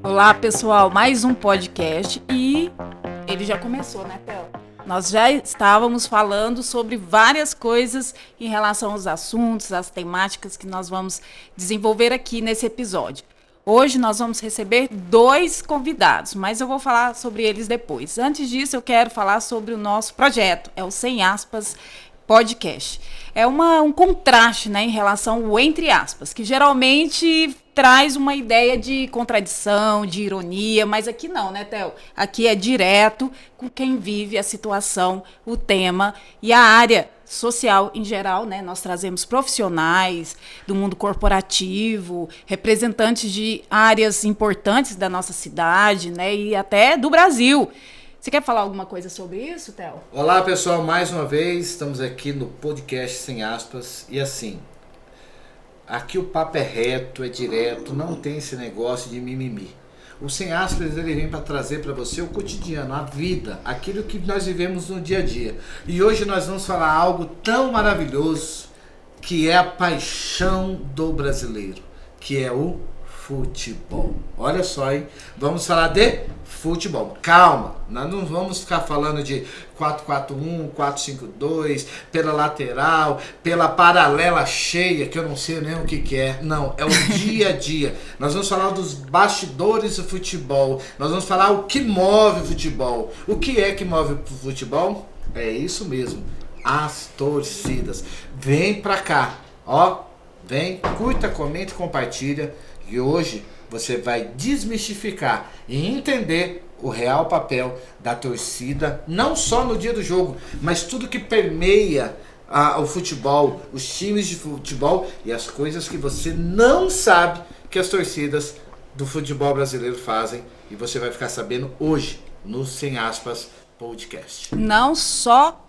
Olá, pessoal, mais um podcast e ele já começou, né, Theo? Nós já estávamos falando sobre várias coisas em relação aos assuntos, às temáticas que nós vamos desenvolver aqui nesse episódio. Hoje nós vamos receber 2 convidados, mas eu vou falar sobre eles depois. Antes disso, eu quero falar sobre o nosso projeto, é o Sem Aspas Podcast. É um contraste, né, em relação ao entre aspas, que geralmente traz uma ideia de contradição, de ironia, mas aqui não, né, Theo? Aqui é direto com quem vive a situação, o tema e a área social em geral, né? Nós trazemos profissionais do mundo corporativo, representantes de áreas importantes da nossa cidade, né, e até do Brasil. Você quer falar alguma coisa sobre isso, Theo? Olá, pessoal, mais uma vez estamos aqui no podcast Sem Aspas e assim, aqui o papo é reto, é direto, não tem esse negócio de mimimi. O Sem Aspas ele vem para trazer para você o cotidiano, a vida, aquilo que nós vivemos no dia a dia. E hoje nós vamos falar algo tão maravilhoso que é a paixão do brasileiro, que é o futebol. Olha só, hein? Vamos falar de futebol. Calma, nós não vamos ficar falando de 4-4-1, 4-5-2, pela lateral, pela paralela cheia, que eu não sei nem o que é. Não, é o dia a dia. Nós vamos falar dos bastidores do futebol. Nós vamos falar o que move o futebol. O que é que move o futebol? É isso mesmo, as torcidas. Vem pra cá, ó. Vem, curta, comenta e compartilha. E hoje você vai desmistificar e entender o real papel da torcida, não só no dia do jogo, mas tudo que permeia o futebol, os times de futebol e as coisas que você não sabe que as torcidas do futebol brasileiro fazem. E você vai ficar sabendo hoje no Sem Aspas Podcast. Não só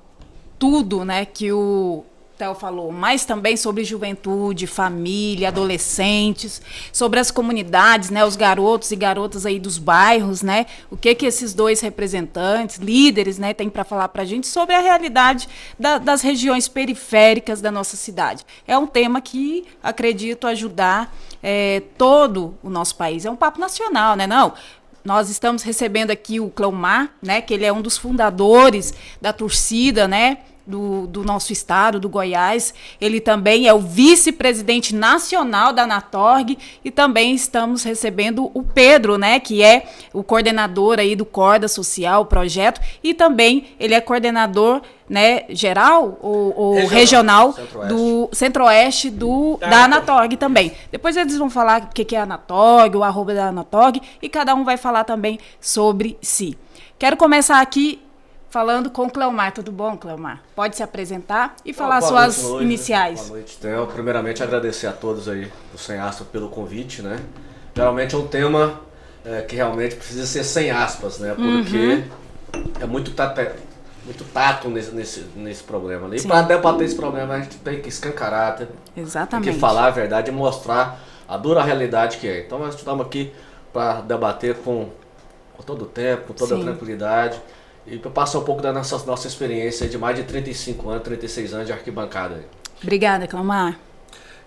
tudo, né, que o Theo falou, mas também sobre juventude, família, adolescentes, sobre as comunidades, né, os garotos e garotas aí dos bairros, né, o que esses 2 representantes, líderes, né, têm para falar para a gente sobre a realidade das regiões periféricas da nossa cidade. É um tema que acredito ajudar todo o nosso país. É um papo nacional, né, não? Nós estamos recebendo aqui o Cleomar, né, que ele é um dos fundadores da torcida, né, do nosso estado, do Goiás. Ele também é o vice-presidente nacional da Anatorg e também estamos recebendo o Pedro, né, que é o coordenador aí do Corda Social, o projeto, e também ele é coordenador, né, geral ou regional do Centro-Oeste da Anatorg também. Depois eles vão falar o que é a Anatorg, o @ da Anatorg, e cada um vai falar também sobre si. Quero começar aqui falando com o Cleomar. Tudo bom, Cleomar? Pode se apresentar e falar suas iniciais. Boa noite, Theo. Primeiramente, agradecer a todos aí do Sem Aspas pelo convite, né? Geralmente é um tema que realmente precisa ser sem aspas, né? Porque é muito tato nesse problema. E para debater esse problema, a gente tem que escancarar, Exatamente. Tem que falar a verdade e mostrar a dura realidade que é. Então, nós estamos aqui para debater com todo o tempo, com toda a tranquilidade. E para passar um pouco da nossa experiência de mais de 35 anos, 36 anos de arquibancada. Obrigada, Cleomar.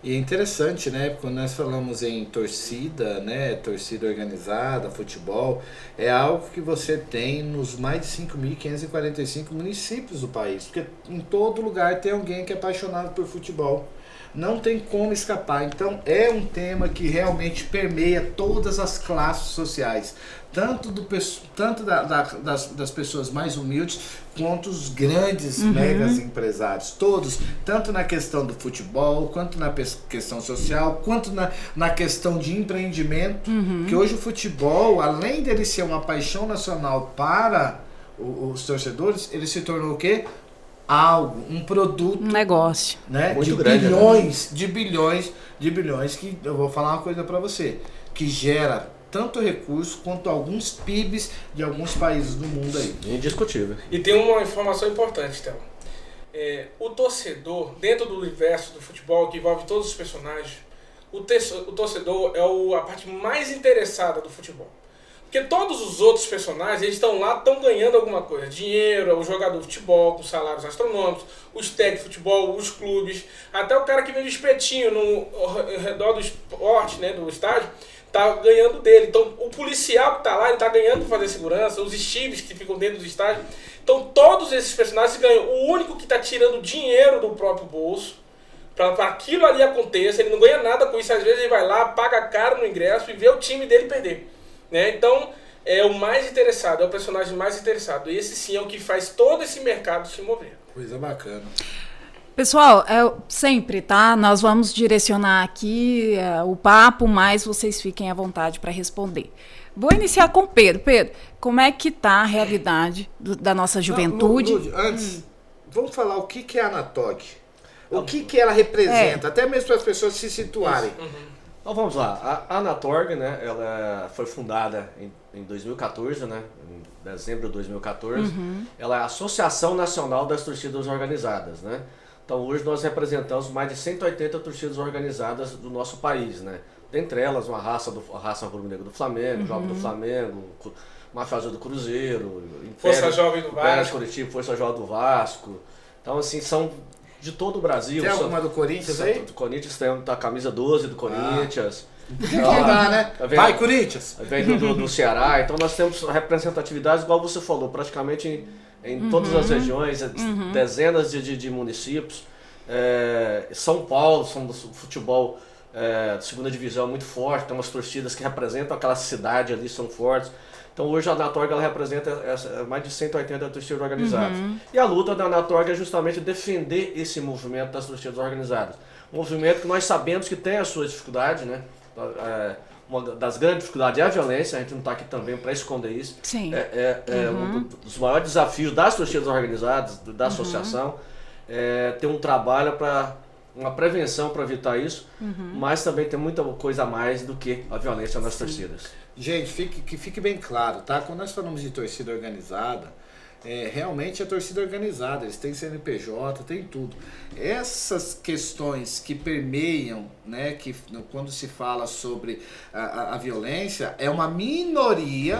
E é interessante, né, quando nós falamos em torcida, né, torcida organizada, futebol, é algo que você tem nos mais de 5.545 municípios do país, porque em todo lugar tem alguém que é apaixonado por futebol. Não tem como escapar. Então é um tema que realmente permeia todas as classes sociais, tanto das pessoas mais humildes quanto os grandes megas empresários, todos, tanto na questão do futebol, quanto na questão social, quanto na questão de empreendimento, que hoje o futebol, além dele ser uma paixão nacional para os torcedores, ele se tornou o quê? Um produto, um negócio, né, muito de grande, bilhões, né? de bilhões, que eu vou falar uma coisa para você, que gera tanto recurso quanto alguns PIBs de alguns países do mundo aí. Indiscutível. E tem uma informação importante, Théo. O torcedor, dentro do universo do futebol, que envolve todos os personagens, o torcedor é a parte mais interessada do futebol. Porque todos os outros personagens, eles estão lá, estão ganhando alguma coisa. Dinheiro, o jogador de futebol com salários astronômicos, os técnicos de futebol, os clubes, até o cara que vende espetinho ao redor do esporte, né, do estádio, tá ganhando dele. Então, o policial que tá lá, ele tá ganhando pra fazer segurança, os Steves que ficam dentro dos estádios. Então, todos esses personagens ganham. O único que tá tirando dinheiro do próprio bolso para aquilo ali aconteça, ele não ganha nada com isso. Às vezes ele vai lá, paga caro no ingresso e vê o time dele perder, né? Então, é o mais interessado, é o personagem mais interessado. Esse sim é o que faz todo esse mercado se mover. Coisa bacana. Pessoal, sempre, tá? Nós vamos direcionar aqui o papo, mas vocês fiquem à vontade para responder. Vou iniciar com o Pedro. Pedro, como é que tá a realidade da nossa juventude? Lud, antes, vamos falar o que é a Anatog. O que ela representa, até mesmo para as pessoas se situarem. Então vamos lá, a Anatorg, né, ela foi fundada em 2014, né, em dezembro de 2014. Ela é a Associação Nacional das Torcidas Organizadas, né. Então hoje nós representamos mais de 180 torcidas organizadas do nosso país, né. Dentre elas a raça rubro-negra do Flamengo, Jovem do Flamengo, Mafiosa do Cruzeiro, Força Jovem do Vasco, Curitiba, Força Jovem do Vasco. Então assim, são de todo o Brasil. Tem alguma do Corinthians aí? Do Corinthians tem a camisa 12 do Corinthians. Dá, né? Vai, Corinthians! Vem do Ceará. Então nós temos representatividade, igual você falou, praticamente em todas as regiões, dezenas de municípios. São Paulo, são do futebol de segunda divisão muito forte, tem umas torcidas que representam aquela cidade ali, são fortes. Então hoje a Anatorg ela representa mais de 180 torcidas organizadas. E a luta da Anatorg é justamente defender esse movimento das torcidas organizadas. Um movimento que nós sabemos que tem as suas dificuldades, né? Uma das grandes dificuldades é a violência, a gente não está aqui também para esconder isso. Sim. Um dos maiores desafios das torcidas organizadas, da associação, ter um trabalho para uma prevenção para evitar isso, mas também tem muita coisa a mais do que a violência nas torcidas. Gente, que fique bem claro, tá? Quando nós falamos de torcida organizada, realmente é torcida organizada, eles têm CNPJ, tem tudo. Essas questões que permeiam, né, que quando se fala sobre a violência, é uma minoria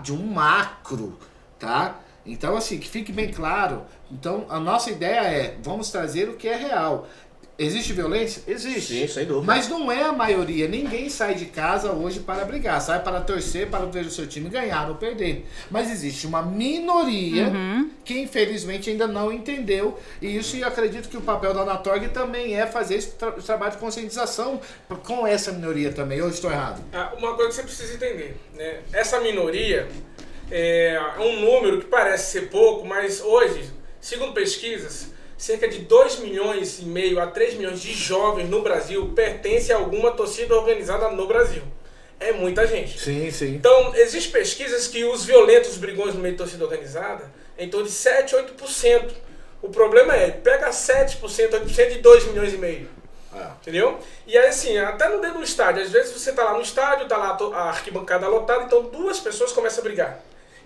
de um macro, tá? Então, assim, que fique bem claro. Então, a nossa ideia vamos trazer o que é real. Existe violência? Existe. Sim, sem dúvida. Mas não é a maioria. Ninguém sai de casa hoje para brigar. Sai para torcer, para ver o seu time ganhar ou perder. Mas existe uma minoria que infelizmente ainda não entendeu. E isso, eu acredito que o papel da Anatorg também é fazer esse trabalho de conscientização com essa minoria também. Ou estou errado? Uma coisa que você precisa entender, né? Essa minoria é um número que parece ser pouco, mas hoje, segundo pesquisas, cerca de 2,5 milhões a 3 milhões de jovens no Brasil pertencem a alguma torcida organizada no Brasil. É muita gente. Sim, sim. Então, existem pesquisas que os violentos brigões no meio de torcida organizada, em torno de 7, 8%. O problema pega 7%, 8% de 2,5 milhões. Entendeu? E aí, assim, até no dentro do estádio, às vezes você tá lá no estádio, tá lá a arquibancada lotada, então 2 pessoas começam a brigar.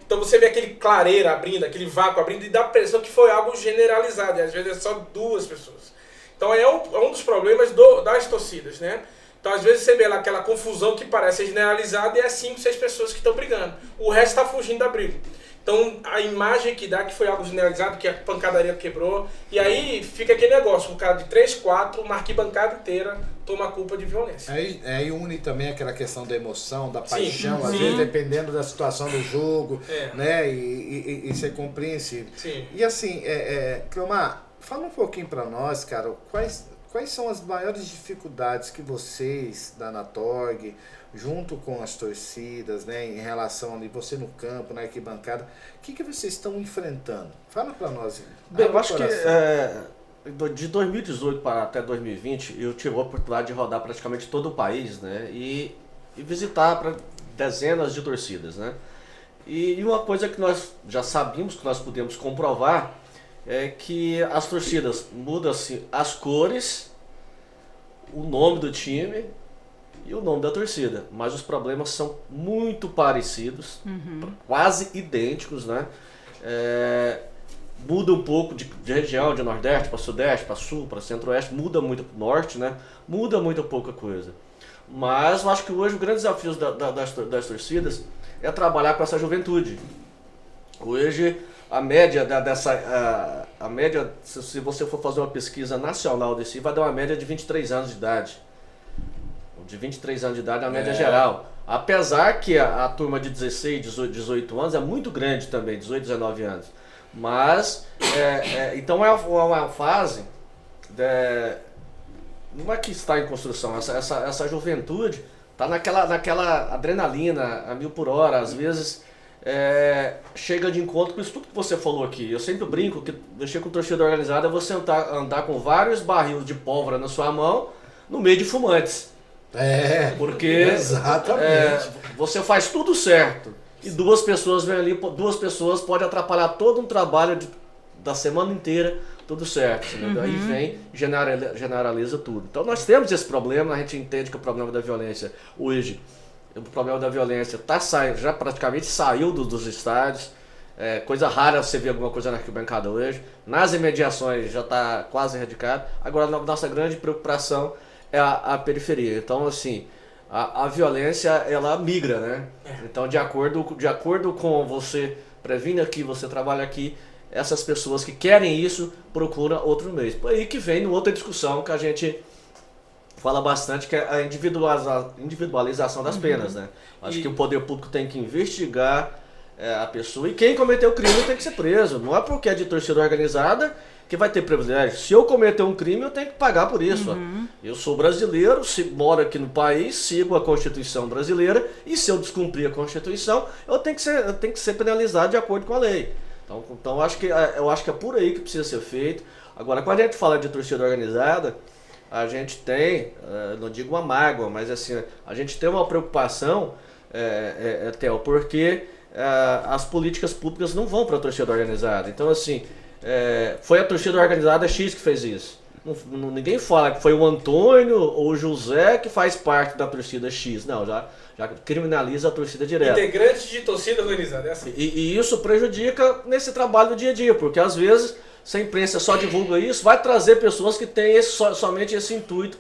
Então você vê aquele clareira abrindo, aquele vácuo abrindo e dá a impressão que foi algo generalizado. E às vezes é só 2 pessoas. Então é um dos problemas das torcidas, né? Então às vezes você vê lá aquela confusão que parece generalizada e é 5, 6 pessoas que estão brigando. O resto está fugindo da briga. Então a imagem que dá que foi algo generalizado, que a pancadaria quebrou. E aí fica aquele negócio, um cara de 3, 4, uma arquibancada inteira toma a culpa de violência. Aí une também aquela questão da emoção, da paixão, Sim. às Sim. vezes dependendo da situação do jogo, né? E ser compreensível. Sim. E assim, Cleomar, fala um pouquinho para nós, cara, quais são as maiores dificuldades que vocês da Anatorg, junto com as torcidas, né, em relação ali, você no campo, na arquibancada, o que vocês estão enfrentando? Fala para nós. Bem, eu acho que de 2018 até 2020, eu tive a oportunidade de rodar praticamente todo o país, né, e visitar para dezenas de torcidas, né. E uma coisa que nós já sabíamos, que nós podemos comprovar, é que as torcidas mudam-se as cores, o nome do time e o nome da torcida, mas os problemas são muito parecidos, quase idênticos, né? Muda um pouco de região, de Nordeste para Sudeste, para Sul, para Centro-Oeste, muda muito para Norte, né? Muda muito pouca coisa. Mas eu acho que hoje o grande desafio das torcidas é trabalhar com essa juventude. Hoje a média se você for fazer uma pesquisa nacional desse, vai dar uma média de 23 anos de idade. de 23 anos de idade na média geral. Apesar que a turma de 16, 18 anos é muito grande também, 18, 19 anos. Mas, então é uma fase, não é que está em construção, essa juventude está naquela adrenalina a 1000 por hora, às vezes chega de encontro com isso tudo que você falou aqui. Eu sempre brinco que mexer com torcida organizada é você andar com vários barris de pólvora na sua mão no meio de fumantes. Porque exatamente. Você faz tudo certo e duas pessoas vêm ali, duas pessoas podem atrapalhar todo um trabalho da semana inteira, tudo certo. Aí vem, generaliza tudo. Então nós temos esse problema, a gente entende que o problema da violência hoje, o problema da violência já praticamente saiu dos estádios. Coisa rara você ver alguma coisa na arquibancada hoje. Nas imediações já está quase erradicado. Agora a nossa grande preocupação é a periferia. Então, assim, a violência, ela migra, né? Então, de acordo com você previne aqui, você trabalha aqui, essas pessoas que querem isso, procuram outro meio. Por aí que vem outra discussão que a gente fala bastante, que é a individualização das penas, né? Acho que o poder público tem que investigar a pessoa, e quem cometeu o crime tem que ser preso. Não é porque é de torcida organizada que vai ter privilégio. Se eu cometer um crime, eu tenho que pagar por isso. Eu sou brasileiro, moro aqui no país, sigo a Constituição brasileira, e se eu descumprir a Constituição, eu tenho que ser penalizado de acordo com a lei. Então eu acho que é por aí que precisa ser feito. Agora, quando a gente fala de torcida organizada, a gente tem, não digo uma mágoa, mas assim, a gente tem uma preocupação, Theo, porque as políticas públicas não vão para a torcida organizada. Então, assim, foi a torcida organizada X que fez isso. Ninguém fala que foi o Antônio ou o José que faz parte da torcida X. Não, já criminaliza a torcida direta. Integrantes de torcida organizada, é assim. E isso prejudica nesse trabalho do dia a dia, porque às vezes, se a imprensa só divulga isso, vai trazer pessoas que têm somente esse intuito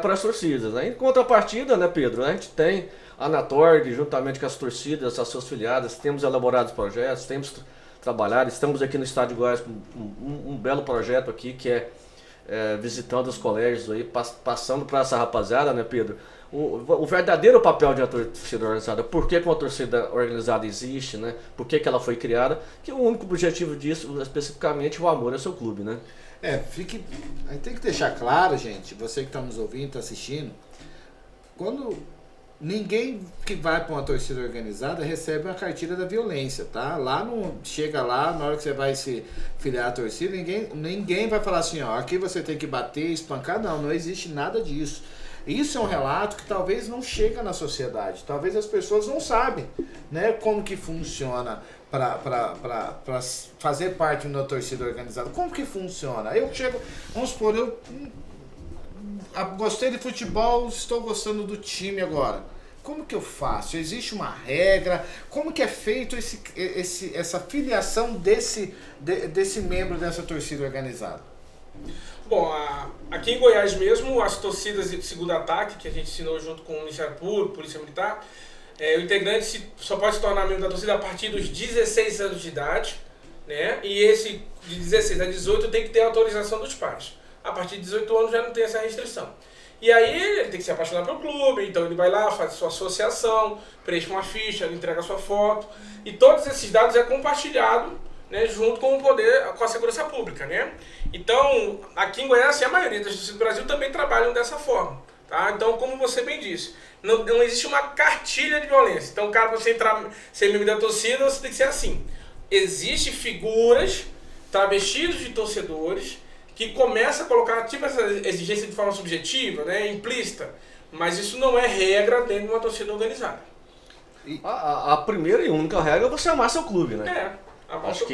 para as torcidas. Né? Em contrapartida, né, Pedro, a gente tem a Anatorg, juntamente com as torcidas, as suas filiadas, temos elaborado projetos, temos trabalhado, estamos aqui no Estado de Goiás com um belo projeto aqui, que visitando os colégios, aí, passando para essa rapaziada, né, Pedro, o verdadeiro papel de uma torcida organizada, por que uma torcida organizada existe, né, por que ela foi criada, que o único objetivo disso, especificamente, é o amor ao seu clube, né. A gente tem que deixar claro, gente, você que está nos ouvindo, está assistindo, quando ninguém que vai para uma torcida organizada recebe uma cartilha da violência, tá? Chega lá, na hora que você vai se filiar à torcida, ninguém vai falar assim, ó, aqui você tem que bater, espancar, não existe nada disso. Isso é um relato que talvez não chega na sociedade, talvez as pessoas não sabem, né, como que funciona para fazer parte de uma torcida organizada. Como que funciona? Eu chego, vamos supor, eu gostei de futebol, estou gostando do time agora. Como que eu faço? Existe uma regra? Como que é feito essa filiação desse membro dessa torcida organizada? Bom, aqui em Goiás mesmo, as torcidas de segundo ataque, que a gente ensinou junto com o Ministério Público, Polícia Militar, o integrante só pode se tornar membro da torcida a partir dos 16 anos de idade, né? E esse de 16 a 18 tem que ter autorização dos pais. A partir de 18 anos já não tem essa restrição. E aí ele tem que se apaixonar pelo clube, então ele vai lá, faz sua associação, preenche uma ficha, entrega sua foto, e todos esses dados é compartilhado, né, junto com o poder, com a segurança pública, né? Então, aqui em Goiás, a maioria das torcidas do Brasil também trabalham dessa forma, tá? Então, como você bem disse, não existe uma cartilha de violência. Então, cara, para você entrar, ser membro da torcida, você tem que ser assim. Existem figuras travestidos de torcedores que começa a colocar tipo essa exigência de forma subjetiva, né, implícita, mas isso não é regra dentro de uma torcida organizada. A primeira e única regra é você amar seu clube, né? Acho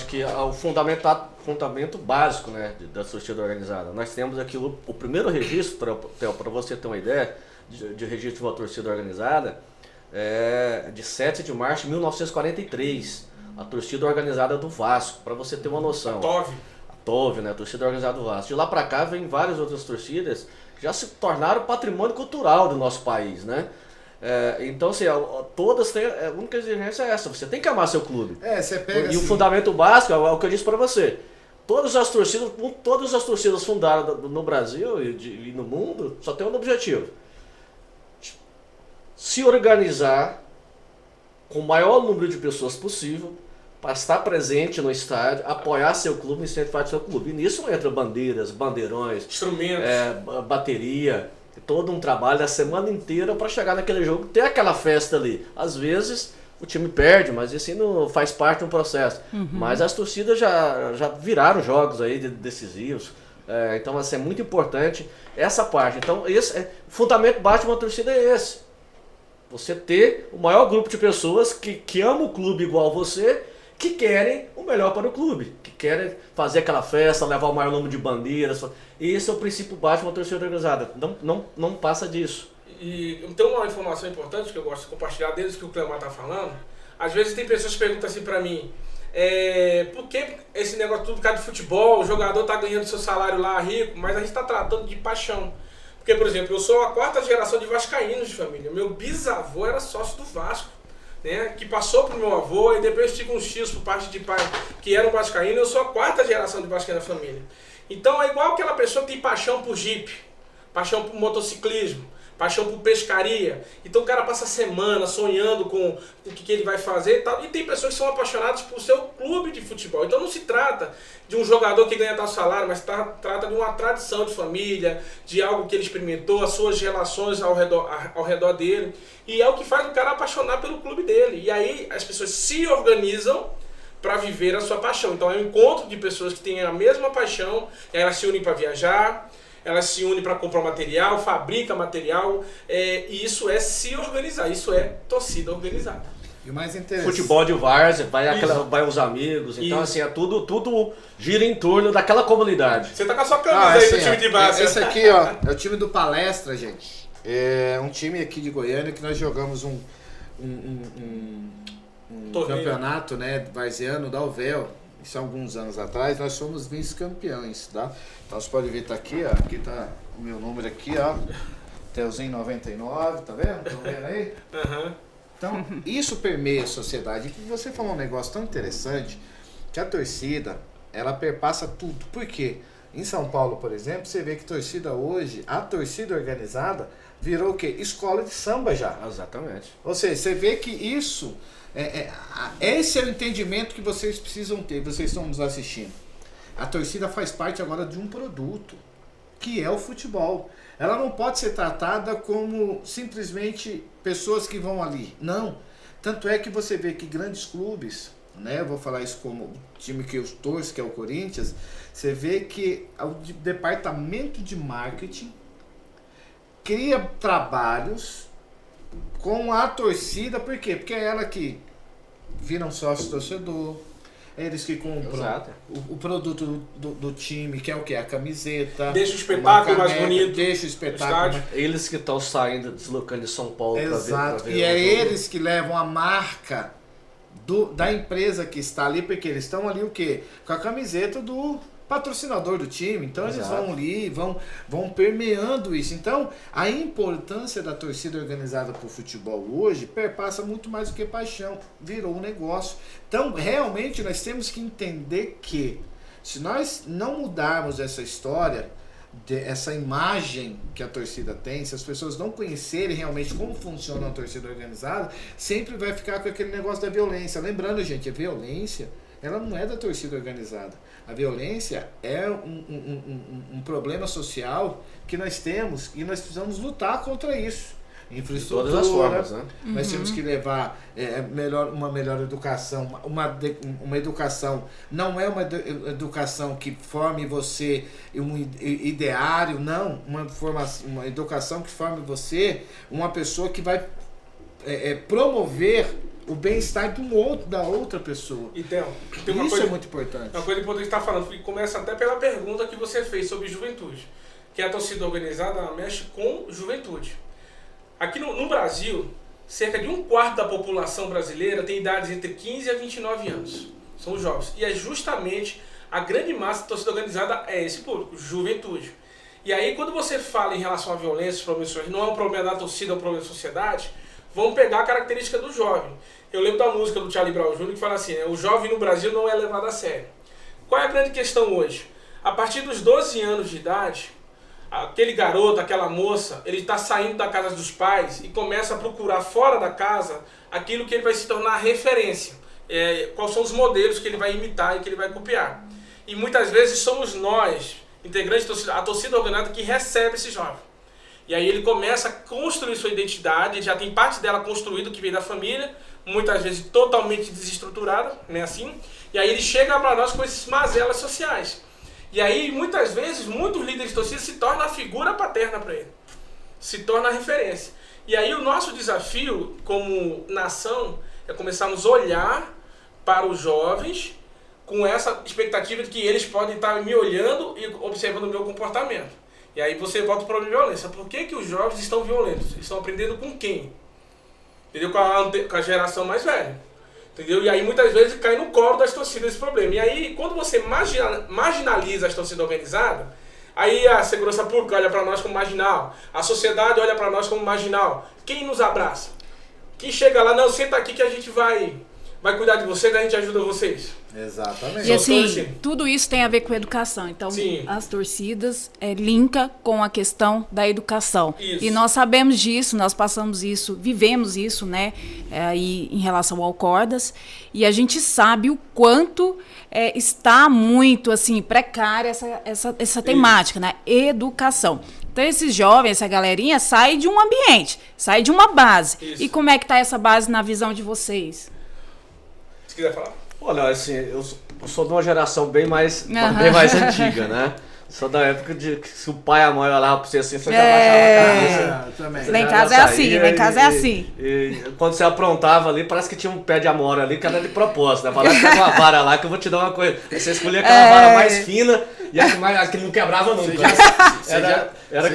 que é o fundamento básico, né, da torcida organizada. Nós temos aqui o primeiro registro, para você ter uma ideia, de registro de uma torcida organizada, de 7 de março de 1943, a torcida organizada do Vasco, para você ter uma noção. TOV, né, a torcida organizada do Vasco. De lá para cá vem várias outras torcidas que já se tornaram patrimônio cultural do nosso país, né? Então, assim, todas têm, a única exigência é essa, você tem que amar seu clube. Você pega e o fundamento básico é o que eu disse para você. Todas as torcidas fundadas no Brasil e no mundo só tem um objetivo: se organizar com o maior número de pessoas possível para estar presente no estádio, apoiar seu clube, incentivar seu clube. E nisso entra bandeiras, bandeirões, Instrumentos. bateria, todo um trabalho a semana inteira para chegar naquele jogo, ter aquela festa ali. Às vezes o time perde, mas isso não faz parte de um processo. Mas as torcidas já viraram jogos aí decisivos. Então assim, é muito importante essa parte. Então o fundamento básico de uma torcida é esse. Você ter o maior grupo de pessoas que amam o clube igual você, que querem o melhor para o clube, que querem fazer aquela festa, levar o maior número de bandeiras. Esse é o princípio básico de uma torcida organizada. Não passa disso. E tem uma informação importante que eu gosto de compartilhar desde que o Cleomar tá falando. Às vezes tem pessoas que perguntam assim pra mim, por que esse negócio tudo por causa de futebol, o jogador tá ganhando seu salário lá rico, mas a gente tá tratando de paixão. Porque, por exemplo, eu sou a 4ª geração de vascaínos de família. Meu bisavô era sócio do Vasco, né, que passou pro meu avô, e depois tive uns tios por parte de pai que eram vascaínos. Eu sou a 4ª geração de vascaíno da família. Então é igual aquela pessoa que tem paixão por jipe, paixão por motociclismo, paixão por pescaria. Então o cara passa a semana sonhando com o que ele vai fazer e tal. E tem pessoas que são apaixonadas por seu clube de futebol. Então não se trata de um jogador que ganha tal salário, mas trata de uma tradição de família, de algo que ele experimentou, as suas relações ao redor dele. E é o que faz o cara apaixonar pelo clube dele. E aí as pessoas se organizam para viver a sua paixão. Então é um encontro de pessoas que têm a mesma paixão, elas se unem para viajar, elas se unem para comprar material, fabrica material, e isso é se organizar, isso é torcida organizada. E o mais interessante... Futebol de várzea, vai os amigos, então assim, tudo gira em torno daquela comunidade. Você tá com a sua camisa aí do time de várzea. Esse aqui, ó, é o time do Palestra, gente. É um time aqui de Goiânia que nós jogamos um campeonato, né, varziano da UVEL. Isso há alguns anos atrás, nós fomos vice-campeões, tá? Então você pode ver, tá aqui, ó, aqui tá o meu número aqui, ó, Telzinho 99, tá vendo? Estão vendo aí? Então, isso permeia a sociedade. E você falou um negócio tão interessante, que a torcida, ela perpassa tudo. Por quê? Em São Paulo, por exemplo, você vê que torcida hoje, a torcida organizada, virou o quê? Escola de samba já. Exatamente. Ou seja, você vê que isso... esse é o entendimento que vocês precisam ter, vocês estão nos assistindo. A torcida faz parte agora de um produto, que é o futebol. Ela não pode ser tratada como simplesmente pessoas que vão ali. Não. Tanto é que você vê que grandes clubes, né, eu vou falar isso como o time que eu torço, que é o Corinthians, você vê que o departamento de marketing cria trabalhos com a torcida. Por quê? Porque é ela que vira um sócio torcedor, é eles que compram o produto do time, que é o que? A camiseta. Deixa o espetáculo mais bonito. Deixa o espetáculo. Eles que estão saindo, deslocando de São Paulo para ver. Exato. E é eles que levam a marca da empresa que está ali, porque eles estão ali o quê? Com a camiseta do patrocinador do time. Então eles vão ali, vão permeando isso. Então a importância da torcida organizada por futebol hoje perpassa muito mais do que paixão, virou um negócio. Então realmente nós temos que entender que se nós não mudarmos essa história, essa imagem que a torcida tem, se as pessoas não conhecerem realmente como funciona a torcida organizada, sempre vai ficar com aquele negócio da violência. Lembrando, gente, a violência, ela não é da torcida organizada. A violência é um problema social que nós temos e nós precisamos lutar contra isso. Infraestrutura, de todas as formas, né? Nós temos que levar uma melhor educação. Uma educação não é uma educação que forme você um ideário, não. Uma educação que forme você uma pessoa que vai promover o bem-estar da outra pessoa. Então, isso é muito importante. Uma coisa importante que está falando, que começa até pela pergunta que você fez sobre juventude. Que a torcida organizada mexe com juventude. Aqui no Brasil, cerca de 1/4 da população brasileira tem idades entre 15 a 29 anos. São os jovens. E é justamente a grande massa da torcida organizada é esse público, juventude. E aí, quando você fala em relação à violência, não é um problema da torcida, é um problema da sociedade, vamos pegar a característica do jovem. Eu lembro da música do Charlie Brown Jr. que fala assim, o jovem no Brasil não é levado a sério. Qual é a grande questão hoje? A partir dos 12 anos de idade, aquele garoto, aquela moça, ele está saindo da casa dos pais e começa a procurar fora da casa aquilo que ele vai se tornar referência. Quais são os modelos que ele vai imitar e que ele vai copiar. E muitas vezes somos nós, integrantes da torcida, a torcida organizada, que recebe esse jovem. E aí ele começa a construir sua identidade, ele já tem parte dela construída, que vem da família, muitas vezes totalmente desestruturada, né, assim. E aí ele chega para nós com esses mazelas sociais. E aí, muitas vezes, muitos líderes de torcida se tornam a figura paterna para ele. Se torna a referência. E aí o nosso desafio, como nação, é começarmos a olhar para os jovens com essa expectativa de que eles podem estar me olhando e observando o meu comportamento. E aí você volta para a violência. Por que que os jovens estão violentos? Eles estão aprendendo com quem? Entendeu? Com a geração mais velha. Entendeu? E aí muitas vezes cai no colo das torcidas esse problema. E aí quando você marginaliza as torcidas organizadas, aí a segurança pública olha para nós como marginal, a sociedade olha para nós como marginal. Quem nos abraça? Quem chega lá, não, senta aqui que a gente vai cuidar de vocês, a gente ajuda vocês. Exatamente. E assim, tudo isso tem a ver com educação. Então, Sim. as torcidas linka com a questão da educação. Isso. E nós sabemos disso, nós passamos isso, vivemos isso, né? Aí, em relação ao Cordas. E a gente sabe o quanto está muito, assim, precária essa temática, né? Educação. Então, esses jovens, essa galerinha, sai de um ambiente, sai de uma base. Isso. E como é que está essa base na visão de vocês? Se quiser falar. Olha, assim, eu sou de uma geração bem mais antiga, né? Sou da época de que se o pai e a mãe olhavam pra você assim, você já baixava a cabeça. Também. Lá em casa é assim, lá em casa é assim. E quando você aprontava ali, parece que tinha um pé de amora ali, que era de propósito, né? Falava que tem uma vara lá que eu vou te dar uma coisa. Aí você escolhia aquela vara mais fina e a que não quebrava nunca. Você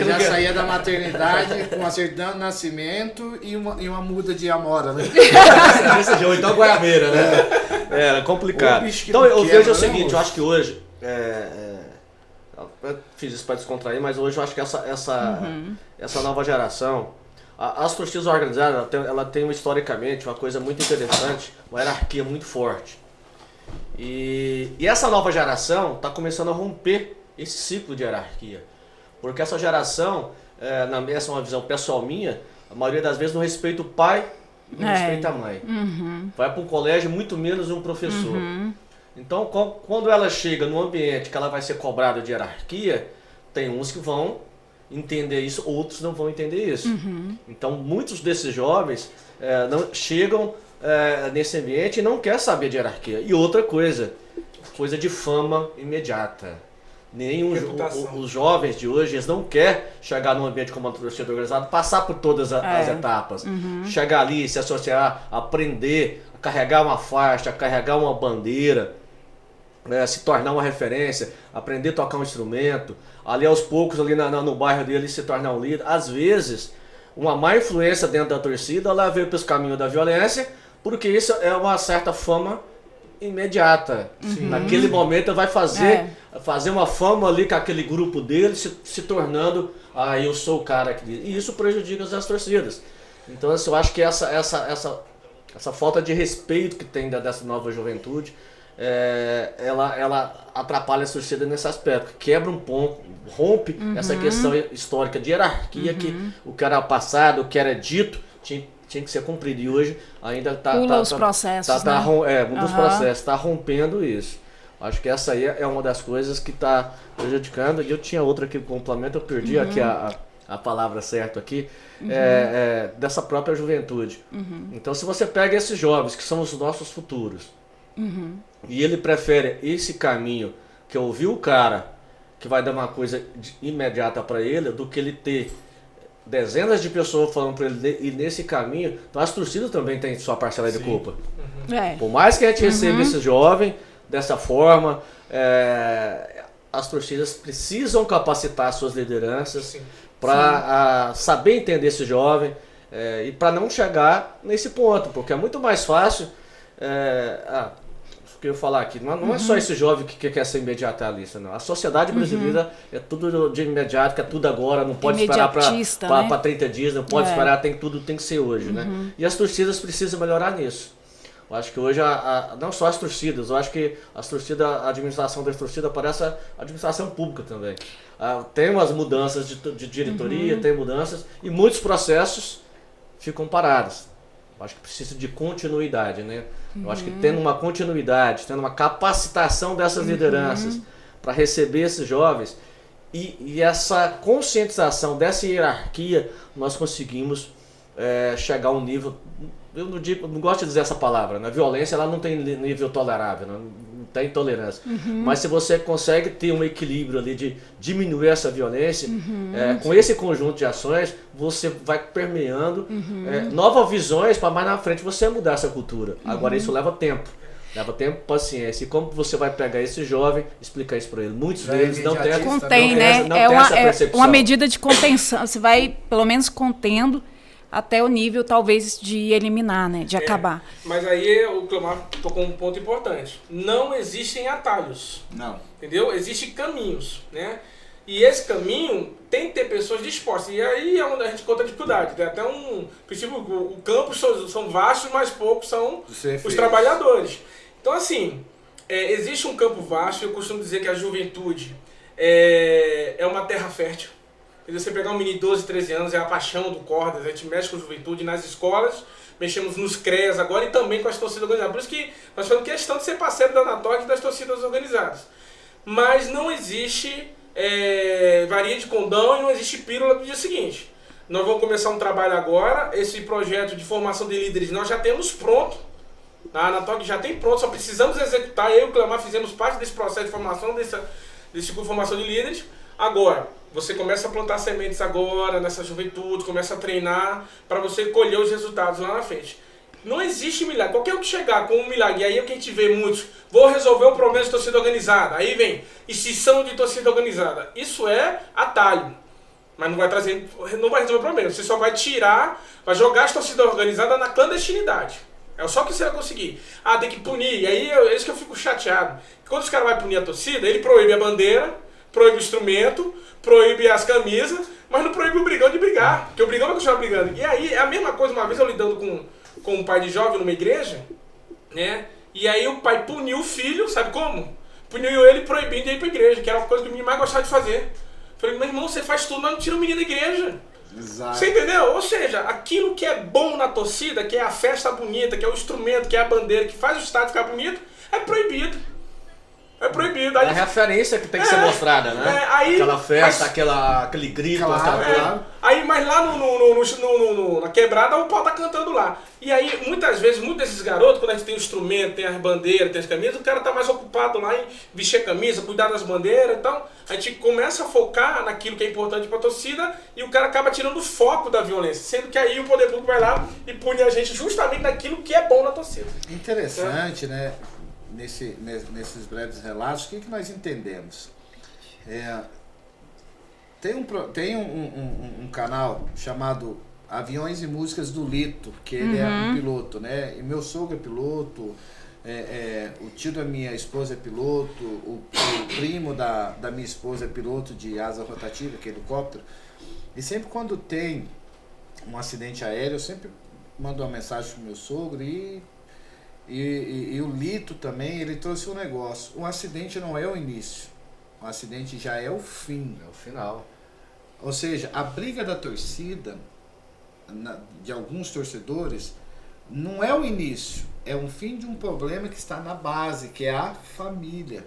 já saía da maternidade com uma certidão de nascimento e uma muda de amora, né? Ou então goiabeira, né? Era complicado. Então eu vejo o seguinte, eu acho que hoje... eu fiz isso para descontrair, mas hoje eu acho que essa nova geração, as torcidas organizadas, ela tem historicamente uma coisa muito interessante, uma hierarquia muito forte. E essa nova geração está começando a romper esse ciclo de hierarquia. Porque essa geração, essa é uma visão pessoal minha, a maioria das vezes não respeita o pai e não respeita a mãe. Uhum. Vai para um colégio muito menos um professor. Uhum. Então, quando ela chega num ambiente que ela vai ser cobrada de hierarquia, tem uns que vão entender isso, outros não vão entender isso. Uhum. Então, muitos desses jovens não chegam nesse ambiente e não querem saber de hierarquia. E outra coisa de fama imediata. Os jovens de hoje, eles não querem chegar num ambiente como uma torcida organizada, passar por todas as etapas. Uhum. Chegar ali, se associar, aprender, a carregar uma faixa, a carregar uma bandeira, se tornar uma referência, aprender a tocar um instrumento, ali aos poucos, ali no bairro dele, se tornar um líder. Às vezes, uma má influência dentro da torcida, ela veio para os caminhos da violência, porque isso é uma certa fama imediata. Uhum. Naquele momento vai fazer uma fama ali com aquele grupo dele, se tornando, eu sou o cara que... E isso prejudica as torcidas. Então assim, eu acho que essa falta de respeito que tem dessa nova juventude, ela atrapalha a torcida nesse aspecto, quebra um ponto, rompe essa questão histórica de hierarquia, que o que era passado, o que era dito, tinha que ser cumprido, e hoje ainda está os processos, processos, está rompendo isso. Acho que essa aí é uma das coisas que está prejudicando, e eu tinha outra aqui no complemento, eu perdi aqui a palavra certa aqui, dessa própria juventude. Então, se você pega esses jovens, que são os nossos futuros, e ele prefere esse caminho, que é ouvir o cara que vai dar uma coisa imediata para ele, do que ele ter dezenas de pessoas falando para ele ir nesse caminho. Então as torcidas também têm sua parcela de culpa. Por mais que a gente receba esse jovem dessa forma, as torcidas precisam capacitar suas lideranças para saber entender esse jovem e para não chegar nesse ponto, porque é muito mais fácil. Que eu ia falar aqui, não é só esse jovem que quer ser imediatalista, não. A sociedade brasileira é tudo de imediato, que é tudo agora, não pode esperar para 30 dias, não pode esperar, tudo tem que ser hoje, né? E as torcidas precisam melhorar nisso. Eu acho que hoje, não só as torcidas, eu acho que a administração das torcidas parece a administração pública também. Tem umas mudanças de diretoria, tem mudanças, e muitos processos ficam parados. Eu acho que precisa de continuidade, né? Eu acho que tendo uma continuidade, tendo uma capacitação dessas lideranças para receber esses jovens e essa conscientização dessa hierarquia, nós conseguimos chegar a um nível. Eu não gosto de dizer essa palavra, né? Violência ela não tem nível tolerável, não tem tolerância. Mas se você consegue ter um equilíbrio ali de diminuir essa violência, com esse conjunto de ações, você vai permeando novas visões para mais na frente você mudar essa cultura. Agora isso leva tempo. Leva tempo, paciência. E como você vai pegar esse jovem, explicar isso para ele? Muitos deles não têm é uma medida de contenção. Você vai, pelo menos, contendo até o nível, talvez, de eliminar, né? De acabar. Mas aí o Cleomar tocou um ponto importante. Não existem atalhos. Não. Entendeu? Existem caminhos, né? E esse caminho tem que ter pessoas dispostas. E aí é onde a gente conta a dificuldade. Tem até um princípio, o campos são vastos, mas poucos são os trabalhadores. Então, assim, existe um campo vasto. Eu costumo dizer que a juventude é uma terra fértil. Você pegar um menino de 12, 13 anos, é a paixão do Cordas, a gente mexe com a juventude nas escolas, mexemos nos CREAS agora e também com as torcidas organizadas. Por isso que nós fazemos questão de ser parceiro da Anatólica e das torcidas organizadas. Mas não existe varinha de condão e não existe pílula do dia seguinte. Nós vamos começar um trabalho agora, esse projeto de formação de líderes nós já temos pronto. A Anatólica já tem pronto, só precisamos executar. Eu e o Cleomar fizemos parte desse processo de formação, desse tipo de formação de líderes. Agora, você começa a plantar sementes agora, nessa juventude, começa a treinar para você colher os resultados lá na frente. Não existe milagre. Qualquer um que chegar com um milagre, e aí é o que a gente vê muitos, vou resolver o problema de torcida organizada. Aí vem extinção de torcida organizada. Isso é atalho. Mas não vai resolver o problema. Você só vai vai jogar as torcidas organizadas na clandestinidade. É só que você vai conseguir. Tem que punir. E aí é isso que eu fico chateado. Quando os caras vão punir a torcida, ele proíbe a bandeira, proíbe o instrumento, proíbe as camisas, mas não proíbe o brigão de brigar, porque o brigão vai continuar brigando. E aí é a mesma coisa, uma vez eu lidando com um pai de jovem numa igreja, né? E aí o pai puniu o filho, sabe como? Puniu ele proibindo de ir pra igreja, que era uma coisa que o menino mais gostava de fazer. Falei, meu irmão, você faz tudo, mas não tira o menino da igreja. Exato. Você entendeu? Ou seja, aquilo que é bom na torcida, que é a festa bonita, que é o instrumento, que é a bandeira, que faz o estádio ficar bonito, é proibido. É proibido. Aí, a referência que tem que ser mostrada, né? Aquela festa, aquele grito. Claro. Aí, mas lá na quebrada, o pau tá cantando lá. E aí, muitas vezes, muitos desses garotos, quando a gente tem o instrumento, tem as bandeiras, tem as camisas, o cara tá mais ocupado lá em vestir a camisa, cuidar das bandeiras. Então, a gente começa a focar naquilo que é importante pra torcida e o cara acaba tirando o foco da violência. Sendo que aí o poder público vai lá e pune a gente justamente naquilo que é bom na torcida. Interessante, né? Nesses breves relatos, o que nós entendemos? Tem um canal chamado Aviões e Músicas do Lito, que ele é um piloto, né? E meu sogro é piloto, o tio da minha esposa é piloto, o primo da minha esposa é piloto de asa rotativa, que é helicóptero. E sempre quando tem um acidente aéreo, eu sempre mando uma mensagem pro meu sogro e o Lito também, ele trouxe um negócio. Um acidente não é o início. O acidente já é o fim. É o final. Ou seja, a briga da torcida, de alguns torcedores, não é o início. É um fim de um problema que está na base, que é a família.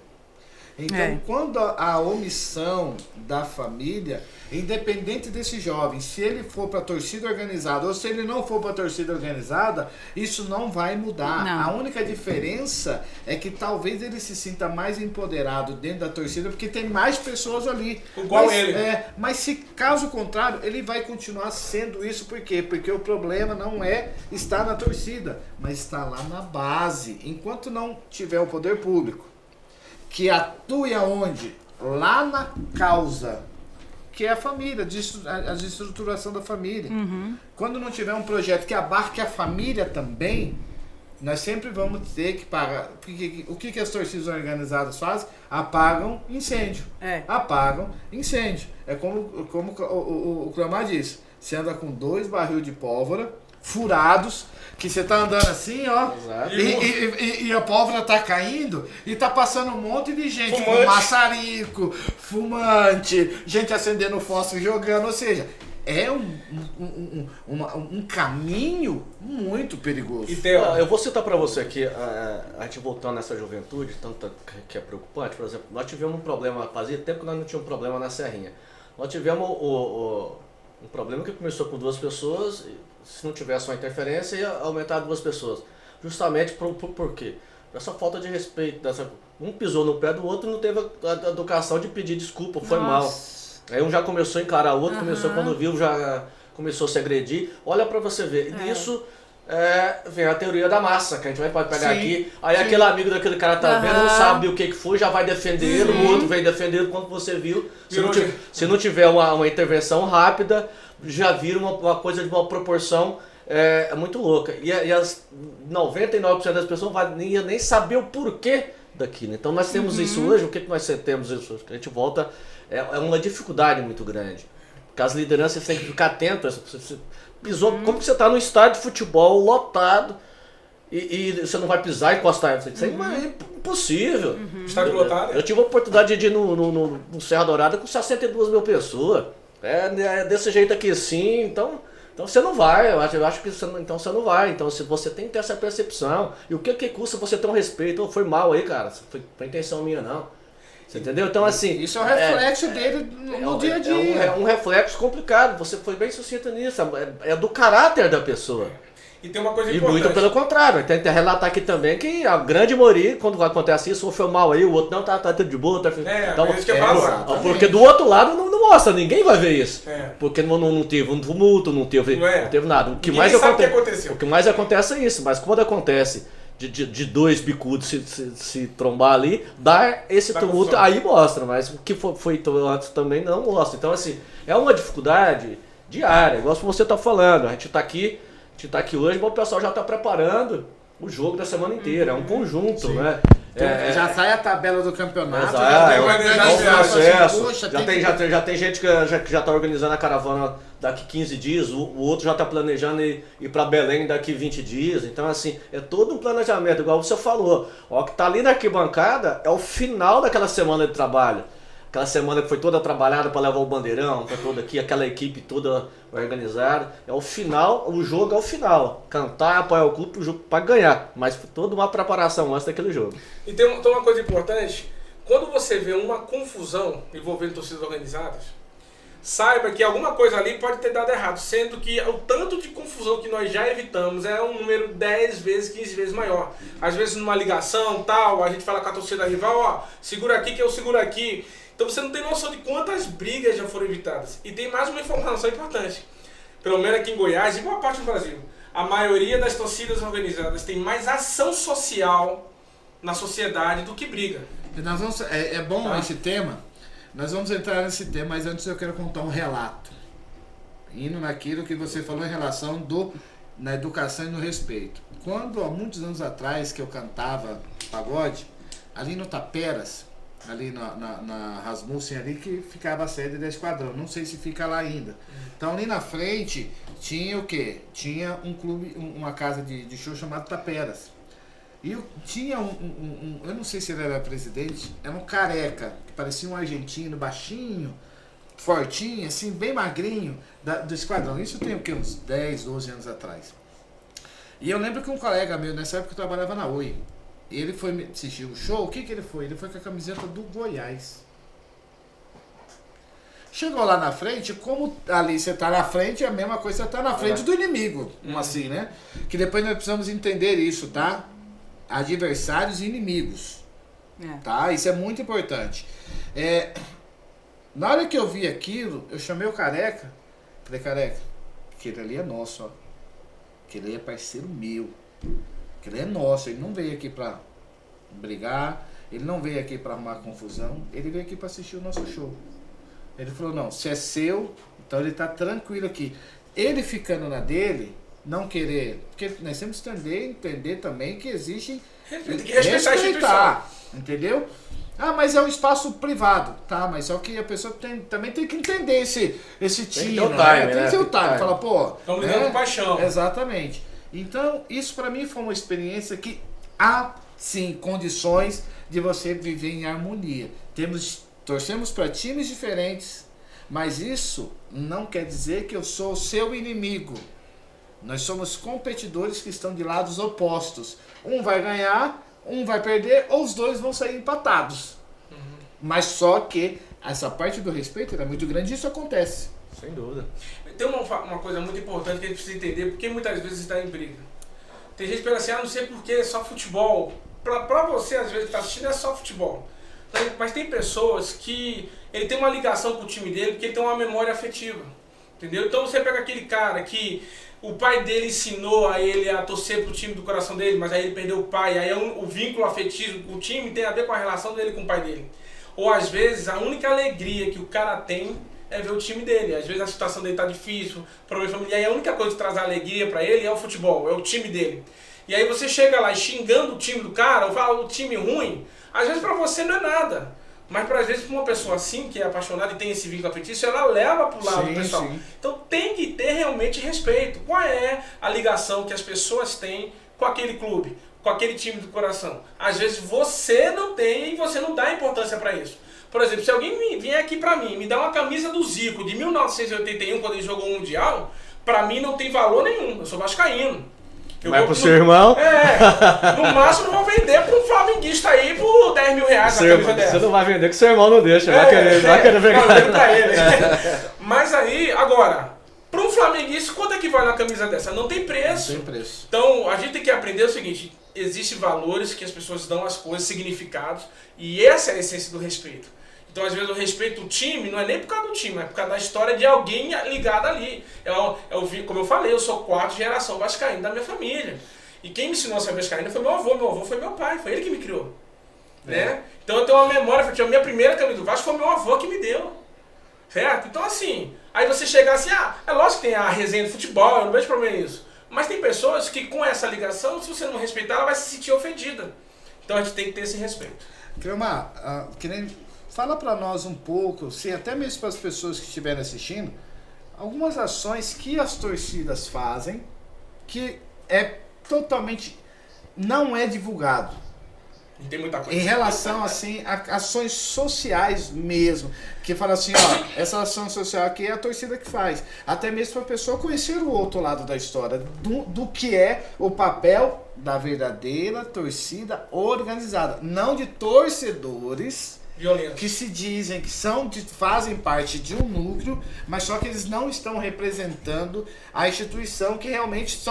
Então, quando a omissão da família, independente desse jovem, se ele for para a torcida organizada ou se ele não for para a torcida organizada, isso não vai mudar. Não. A única diferença é que talvez ele se sinta mais empoderado dentro da torcida, porque tem mais pessoas ali. Igual ele. Mas se caso contrário, ele vai continuar sendo isso. Por quê? Porque o problema não é estar na torcida, mas está lá na base. Enquanto não tiver o poder público que atue aonde? Lá na causa, que é a família, a desestruturação da família. Quando não tiver um projeto que abarque a família também, nós sempre vamos ter que pagar. O que as torcidas organizadas fazem? Apagam incêndio. Apagam incêndio. É como o Cleomar disse, você anda com 2 barril de pólvora, furados, que você tá andando assim, ó, Exato. e a pólvora tá caindo e tá passando um monte de gente com Fumante. maçarico, fumante, gente acendendo fósforo e jogando, ou seja, é um caminho muito perigoso. E Theo, Eu vou citar para você aqui, a gente voltando nessa juventude, tanto que é preocupante, por exemplo, nós tivemos um problema, fazia tempo que nós não tínhamos um problema na Serrinha. Nós tivemos um problema que começou com 2 pessoas, se não tivesse uma interferência ia aumentar 2 pessoas. Justamente por quê? Essa falta de respeito, um pisou no pé do outro e não teve a educação de pedir desculpa, foi mal. Aí um já começou a encarar o outro, começou quando viu, já começou a se agredir. Olha pra você ver, nisso vem a teoria da massa, que a gente pode pegar aqui. Aí aquele amigo daquele cara tá vendo, não sabe o que foi, já vai defender ele, o outro vem defender ele quando você viu. Se não tiver uma intervenção rápida, já vira uma coisa de uma proporção muito louca. E as 99% das pessoas não vão nem saber o porquê daquilo. Então nós temos isso hoje, o que nós temos isso hoje? A gente volta... É uma dificuldade muito grande. Porque as lideranças têm que ficar atentas. Você pisou, como que você está no estádio de futebol lotado e você não vai pisar e encostar? Isso aí é impossível. estádio lotado. Eu tive a oportunidade de ir no Serra Dourada com 62 mil pessoas. É desse jeito aqui sim, então você não vai. Eu acho que você não vai. Então você tem que ter essa percepção. E o que custa você ter um respeito? Foi mal aí, cara. Foi intenção minha, não. Você entendeu? Então, assim... Isso é um reflexo dele no dia a dia. É um reflexo complicado. Você foi bem sucinto nisso. É do caráter da pessoa. E tem uma coisa E importante. muito pelo contrário. Tem que relatar aqui também que a grande maioria, quando acontece isso, ou foi mal aí, o outro não, tá tudo de boa. Tá... Então, é isso que eu falo agora. porque do outro lado não mostra, ninguém vai ver isso. Porque não teve um tumulto, não teve nada. O que mais aconteceu. O que mais acontece é isso, mas quando acontece de 2 bicudos se trombar ali, dá esse tumulto, aí mostra, mas o que foi antes também não mostra. Então, assim, é uma dificuldade diária, igual você tá falando, a gente tá aqui hoje, mas o pessoal já tá preparando o jogo da semana inteira, é um conjunto, né? Já sai a tabela do campeonato. Já tem gente que já está organizando a caravana daqui 15 dias, o outro já está planejando ir para Belém daqui 20 dias. Então, assim, é todo um planejamento, igual você falou. O que está ali na arquibancada é o final daquela semana de trabalho. Aquela semana que foi toda trabalhada para levar o bandeirão, para toda aqui, aquela equipe toda organizada. É o final, o jogo é o final. Cantar, apoiar o clube para ganhar. Mas toda uma preparação antes daquele jogo. E tem uma coisa importante. Quando você vê uma confusão envolvendo torcidas organizadas, saiba que alguma coisa ali pode ter dado errado. Sendo que o tanto de confusão que nós já evitamos é um número 10 vezes, 15 vezes maior. Às vezes numa ligação, tal, a gente fala com a torcida rival, ó, segura aqui que eu seguro aqui. Então você não tem noção de quantas brigas já foram evitadas. E tem mais uma informação importante. Pelo menos aqui em Goiás e boa parte do Brasil. A maioria das torcidas organizadas tem mais ação social na sociedade do que briga. É bom esse tema. Nós vamos entrar nesse tema, mas antes eu quero contar um relato. Indo naquilo que você falou em relação na educação e no respeito. Quando, há muitos anos atrás, que eu cantava pagode, ali no Taperas, ali na Rasmussen, ali que ficava a sede da Esquadrão. Não sei se fica lá ainda. Então ali na frente tinha o quê? Tinha um clube, uma casa de show chamado Taperas. E tinha eu não sei se ele era presidente, era um careca, que parecia um argentino, baixinho, fortinho, assim, bem magrinho, do Esquadrão. Isso tem o quê? Uns 10, 12 anos atrás. E eu lembro que um colega meu, nessa época, trabalhava na Oi. Ele foi assistir o show, o que ele foi? Ele foi com a camiseta do Goiás. Chegou lá na frente, como ali você tá na frente, é a mesma coisa, você tá na frente do inimigo. Assim, né? Que depois nós precisamos entender isso, tá? Adversários e inimigos. Tá? Isso é muito importante. Na hora que eu vi aquilo, eu chamei o Careca. Falei, Careca, aquele ali é nosso, ó. Aquele ali é parceiro meu. Aquele é nosso. Ele não veio aqui pra brigar. Ele não veio aqui pra arrumar confusão. Ele veio aqui pra assistir o nosso show. Ele falou, não, se é seu, então ele tá tranquilo aqui. Ele ficando na dele, não querer... Porque nós temos que entender também que existe... Tem que respeitar a instituição. Entendeu? Ah, mas é um espaço privado. Tá, mas só que a pessoa também tem que entender esse time, ter o time, Tem que ter o time. Fala, pô... Estamos lidando com paixão. Exatamente. Então, isso para mim foi uma experiência que há, sim, condições de você viver em harmonia. Torcemos para times diferentes, mas isso não quer dizer que eu sou o seu inimigo. Nós somos competidores que estão de lados opostos. Um vai ganhar, um vai perder, ou os dois vão sair empatados. Mas só que essa parte do respeito é muito grande e isso acontece. Sem dúvida. Tem uma coisa muito importante que a gente precisa entender, porque muitas vezes está em briga. Tem gente que pensa assim, não sei porque é só futebol. Pra você, às vezes, que está assistindo, é só futebol. Mas tem pessoas que ele tem uma ligação com o time dele porque ele tem uma memória afetiva. Entendeu? Então você pega aquele cara que o pai dele ensinou a ele a torcer pro time do coração dele, mas aí ele perdeu o pai, aí o vínculo afetivo com o time tem a ver com a relação dele com o pai dele. Ou às vezes a única alegria que o cara tem é ver o time dele. Às vezes a situação dele tá difícil, problema familiar, e a única coisa que traz alegria pra ele é o futebol, é o time dele. E aí você chega lá xingando o time do cara, ou fala o time ruim, às vezes pra você não é nada. Mas às vezes pra uma pessoa assim, que é apaixonada e tem esse vínculo afetivo, ela leva pro lado do pessoal. Sim. Então tem que ter realmente respeito. Qual é a ligação que as pessoas têm com aquele clube, com aquele time do coração? Às vezes você não tem e você não dá importância pra isso. Por exemplo, se alguém vier aqui pra mim, me dá uma camisa do Zico de 1981, quando ele jogou o Mundial, pra mim não tem valor nenhum. Eu sou vascaíno. Vai pro seu irmão? No máximo vão vender pra um flamenguista aí por 10 mil reais a camisa dessa. Você não vai vender que seu irmão não deixa, vai querer pegar. Não, pra ele. Mas aí, agora, pra um flamenguista, quanto é que vale uma camisa dessa? Não tem preço. Não tem preço. Então, a gente tem que aprender o seguinte, existem valores que as pessoas dão às coisas, significados, e essa é a essência do respeito. Então, às vezes, eu respeito o time, não é nem por causa do time, é por causa da história de alguém ligado ali. Como eu falei, eu sou 4ª geração vascaína da minha família. E quem me ensinou a ser vascaína foi meu avô foi meu pai, foi ele que me criou. Né? Então, eu tenho uma memória, a minha primeira camisa do Vasco foi meu avô que me deu. Certo? Então, assim, aí você chegar assim, é lógico que tem a resenha do futebol, eu não vejo problema nisso. Mas tem pessoas que, com essa ligação, se você não respeitar, ela vai se sentir ofendida. Então, a gente tem que ter esse respeito. Cleomar, fala para nós um pouco, sim, até mesmo para as pessoas que estiverem assistindo, algumas ações que as torcidas fazem que é totalmente não é divulgado. Tem muita coisa. Em relação assim a ações sociais mesmo, que fala assim, ó, essa ação social aqui é a torcida que faz, até mesmo para a pessoa conhecer o outro lado da história, do que é o papel da verdadeira torcida organizada, não de torcedores violentos que se dizem que fazem parte de um núcleo, mas só que eles não estão representando a instituição, que realmente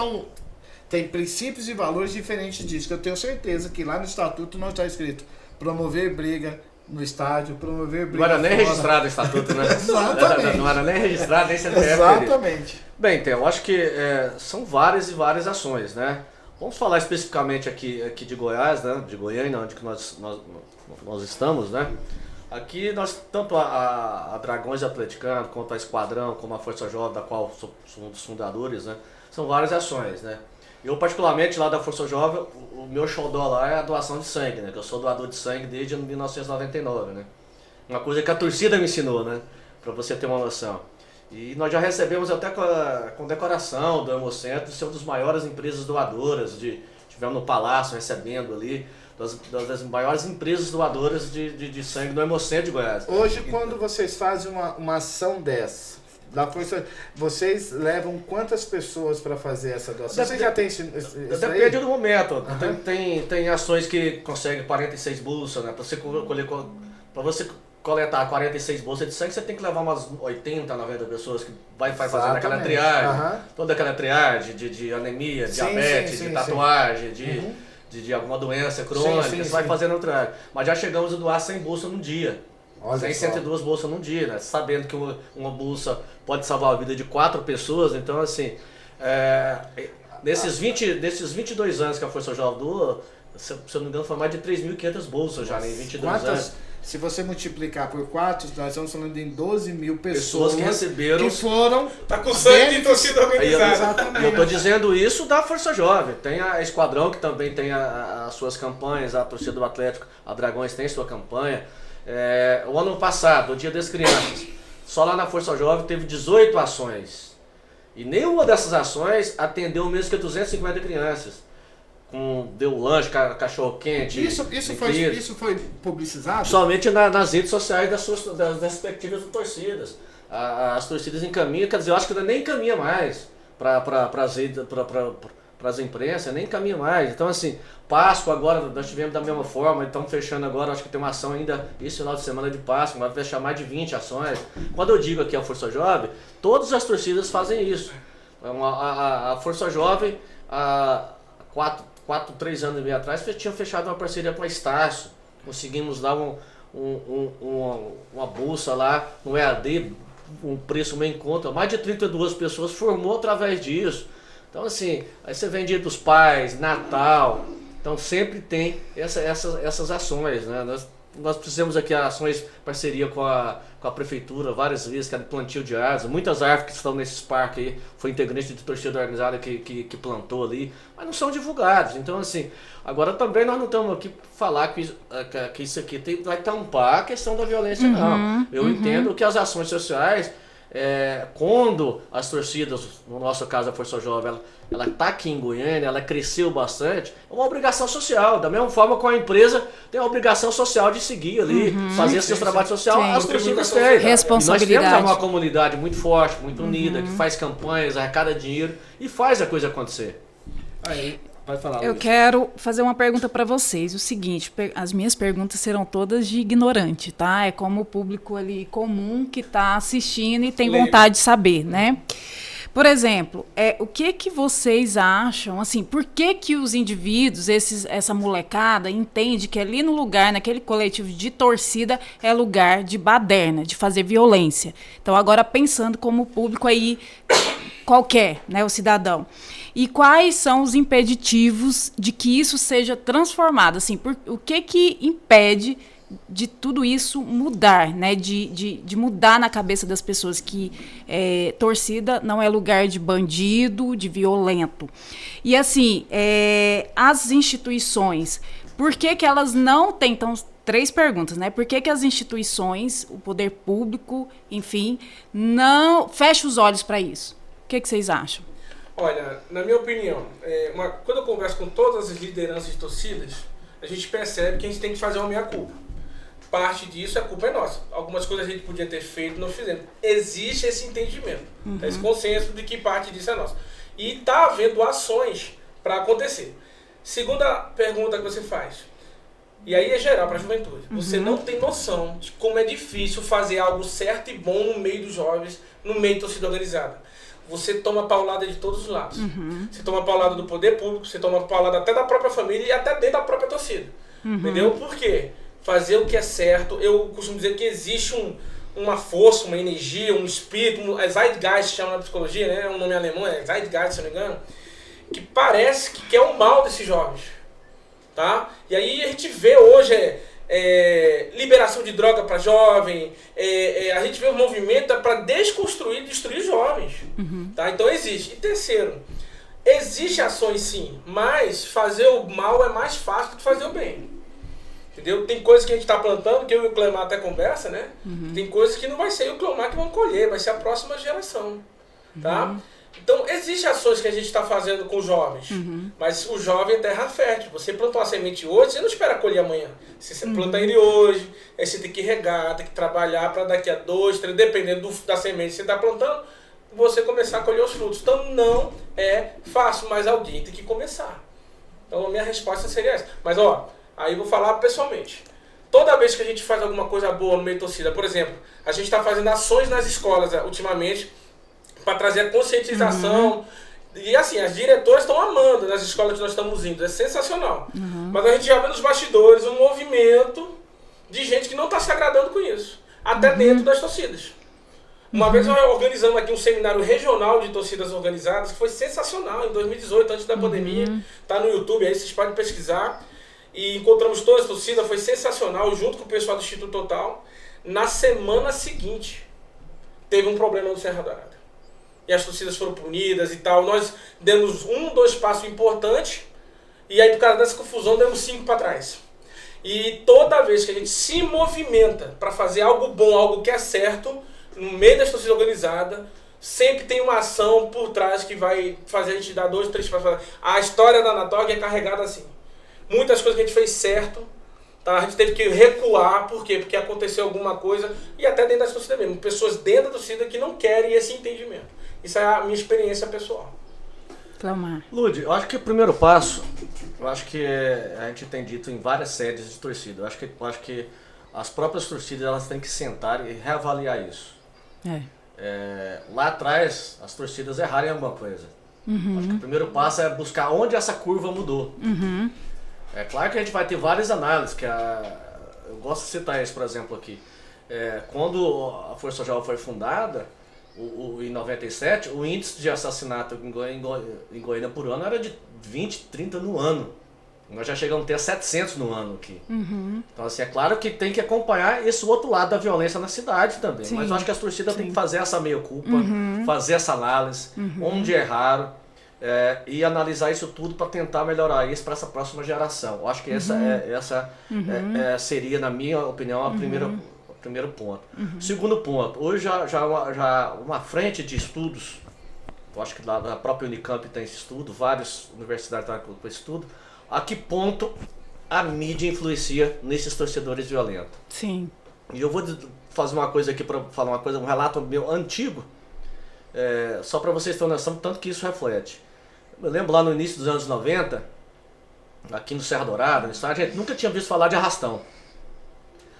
tem princípios e valores diferentes disso, que eu tenho certeza que lá no estatuto não está escrito promover briga no estádio, promover briga não era nem fora. registrado o estatuto, né? Exatamente. Não era nem registrado, nem CPF. Exatamente. Bem, então, eu acho que são várias e várias ações, né? Vamos falar especificamente aqui de Goiás, né? De Goiânia, onde que nós estamos, né? Aqui nós, tanto a Dragões Atleticano, quanto a Esquadrão, como a Força Jovem, da qual sou um dos fundadores, né? São várias ações, né? Eu, particularmente, lá da Força Jovem, o meu xodó lá é a doação de sangue, né? Que eu sou doador de sangue desde 1999, né? Uma coisa que a torcida me ensinou, né? Pra você ter uma noção. E nós já recebemos até com decoração do Hemocentro, ser uma das maiores empresas doadoras, estivemos no Palácio recebendo ali, das maiores empresas doadoras de sangue no Hemocentro de Goiás. Hoje, quando vocês fazem uma ação dessa, da força, vocês levam quantas pessoas para fazer essa doação? Você já tem isso Depende do momento. Uhum. Tem ações que conseguem 46 bolsas, né? Para você coletar 46 bolsas de sangue, você tem que levar umas 80, 90 pessoas que vai fazendo aquela triagem, toda aquela triagem de anemia, diabetes, de tatuagem, de alguma doença crônica, você vai fazendo a triagem. Mas já chegamos a doar 100 bolsas num dia. 102 bolsas num dia, né? Sabendo que uma bolsa pode salvar a vida de 4 pessoas, então assim, nesses 22 anos que a Força Jovem doa, se eu não me engano, foi mais de 3.500 bolsas já em 22 anos. Se você multiplicar por 4, nós estamos falando de 12 mil pessoas que receberam. Que foram. Tá com sangue de torcida organizada. Exatamente. Eu estou dizendo isso da Força Jovem. Tem a Esquadrão, que também tem as suas campanhas, a torcida do Atlético, a Dragões tem sua campanha. O ano passado, o Dia das Crianças, só lá na Força Jovem teve 18 ações. E nenhuma dessas ações atendeu menos que 250 crianças. Deu lanche, cachorro-quente. Isso foi publicizado? Somente nas redes sociais das respectivas torcidas. As torcidas encaminham, quer dizer, eu acho que nem encaminha mais para as imprensas, nem encaminha mais. Então, assim, Páscoa agora, nós tivemos da mesma forma, estamos fechando agora, acho que tem uma ação ainda, esse final de semana de Páscoa, vai fechar mais de 20 ações. Quando eu digo aqui a Força Jovem, todas as torcidas fazem isso. A Força Jovem, 3 anos e meio atrás, tinha fechado uma parceria com a Estácio. Conseguimos dar uma bolsa lá no EAD, um preço meio em conta. Mais de 32 pessoas formou através disso. Então, assim, aí você vem Dia dos Pais, Natal. Então, sempre tem essas ações, né? Nós fizemos aqui ações, parceria com a prefeitura várias vezes, que é de plantio de árvores. Muitas árvores que estão nesses parques aí, foi integrante de torcida organizada que plantou ali, mas não são divulgados. Então, assim, agora também nós não estamos aqui para falar que isso aqui vai tampar a questão da violência, não. Eu entendo que as ações sociais, quando as torcidas, no nosso caso a Força Jovem, ela está aqui em Goiânia, ela cresceu bastante, é uma obrigação social. Da mesma forma que a empresa tem a obrigação social de seguir ali, fazer seu trabalho social, as torcidas têm. Responsabilidade. E nós temos uma comunidade muito forte, muito unida, que faz campanhas, arrecada dinheiro e faz a coisa acontecer. Aí, pode falar, eu quero fazer uma pergunta para vocês. O seguinte, as minhas perguntas serão todas de ignorante, tá? É como o público ali comum que está assistindo e tem vontade de saber, né? Por exemplo, o que vocês acham, assim, por que os indivíduos, essa molecada, entende que ali no lugar, naquele coletivo de torcida, é lugar de baderna, de fazer violência? Então, agora pensando como público aí, qualquer, né, o cidadão. E quais são os impeditivos de que isso seja transformado? Assim, o que impede de tudo isso mudar, né? De mudar na cabeça das pessoas que torcida não é lugar de bandido, de violento. E assim, as instituições, por que elas não têm... Então, 3 perguntas, né? Por que as instituições, o poder público, enfim, não fecha os olhos para isso? O que vocês acham? Olha, na minha opinião, quando eu converso com todas as lideranças de torcidas, a gente percebe que a gente tem que fazer uma meia-culpa. Parte disso, a culpa é nossa. Algumas coisas a gente podia ter feito, não fizemos. Existe esse entendimento, esse consenso de que parte disso é nossa. E está havendo ações para acontecer. Segunda pergunta que você faz, e aí é geral para a juventude. Você não tem noção de como é difícil fazer algo certo e bom no meio dos jovens, no meio da torcida organizada. Você toma paulada de todos os lados. Você toma paulada do poder público, você toma paulada até da própria família e até dentro da própria torcida. Entendeu? Por quê? Fazer o que é certo, eu costumo dizer que existe uma força, uma energia, um espírito, Zeitgeist chama na psicologia, né? É um nome alemão, é Zeitgeist, se não me engano, que parece que quer o mal desses jovens, tá? E aí a gente vê hoje liberação de droga para jovem, a gente vê o movimento para desconstruir e destruir jovens, tá? Então existe. E terceiro, existe ações sim, mas fazer o mal é mais fácil do que fazer o bem. Entendeu? Tem coisas que a gente está plantando, que eu e o Clemar até conversa, né? Tem coisas que não vai ser eu e o Clemar que vão colher, vai ser a próxima geração, tá? Então, existem ações que a gente está fazendo com os jovens, mas o jovem é terra fértil. Você plantou uma semente hoje, você não espera colher amanhã. Você planta ele hoje, aí você tem que regar, tem que trabalhar para daqui a 2, 3, dependendo da semente que você está plantando, você começar a colher os frutos. Então, não é fácil, mas alguém tem que começar. Então, a minha resposta seria essa. Mas, aí eu vou falar pessoalmente. Toda vez que a gente faz alguma coisa boa no meio da torcida, por exemplo, a gente está fazendo ações nas escolas ultimamente para trazer a conscientização. E assim, as diretoras estão amando nas escolas que nós estamos indo. É sensacional. Mas a gente já vê nos bastidores um movimento de gente que não está se agradando com isso. Até dentro das torcidas. Uma vez nós organizamos aqui um seminário regional de torcidas organizadas, que foi sensacional, em 2018, antes da pandemia. Está no YouTube, aí vocês podem pesquisar. e encontramos toda a torcida, foi sensacional, junto com o pessoal do Instituto Total. Na semana seguinte, teve um problema no Serra Dourada. E as torcidas foram punidas e tal. Nós demos 2 passos importantes, e aí por causa dessa confusão demos 5 para trás. E toda vez que a gente se movimenta para fazer algo bom, algo que é certo, no meio das torcidas organizadas, sempre tem uma ação por trás que vai fazer a gente dar 2, 3 passos. A história da Anatólia é carregada assim. Muitas coisas que a gente fez certo, tá? A gente teve que recuar. Por quê? Porque aconteceu alguma coisa, e até dentro das torcidas mesmo. Pessoas dentro da torcida que não querem esse entendimento. Isso é a minha experiência pessoal. Clamar. Lud, eu acho que o primeiro passo, eu acho que a gente tem dito em várias séries de torcida, eu acho que as próprias torcidas elas têm que sentar e reavaliar isso. Lá atrás, as torcidas erraram em alguma coisa. Acho que o primeiro passo é buscar onde essa curva mudou. É claro que a gente vai ter várias análises, eu gosto de citar isso, por exemplo, aqui. Quando a Força Jovem foi fundada, em 97, o índice de assassinato em Goiânia por ano era de 20, 30 no ano. Nós já chegamos a ter 700 no ano aqui. Então, assim, é claro que tem que acompanhar esse outro lado da violência na cidade também. Sim. Mas eu acho que as torcidas têm que fazer essa meia-culpa, fazer essa análise, onde erraram, e analisar isso tudo para tentar melhorar isso para essa próxima geração. Eu acho que essa seria, na minha opinião, o primeiro ponto. Segundo ponto, hoje já uma frente de estudos, eu acho que lá a própria Unicamp tem esse estudo, várias universidades estão com esse estudo, a que ponto a mídia influencia nesses torcedores violentos. Sim. E eu vou fazer uma coisa aqui, para falar uma coisa, um relato meu antigo, só para vocês terem noção do tanto que isso reflete. Eu lembro lá no início dos anos 90, aqui no Serra Dourada, a gente nunca tinha visto falar de arrastão.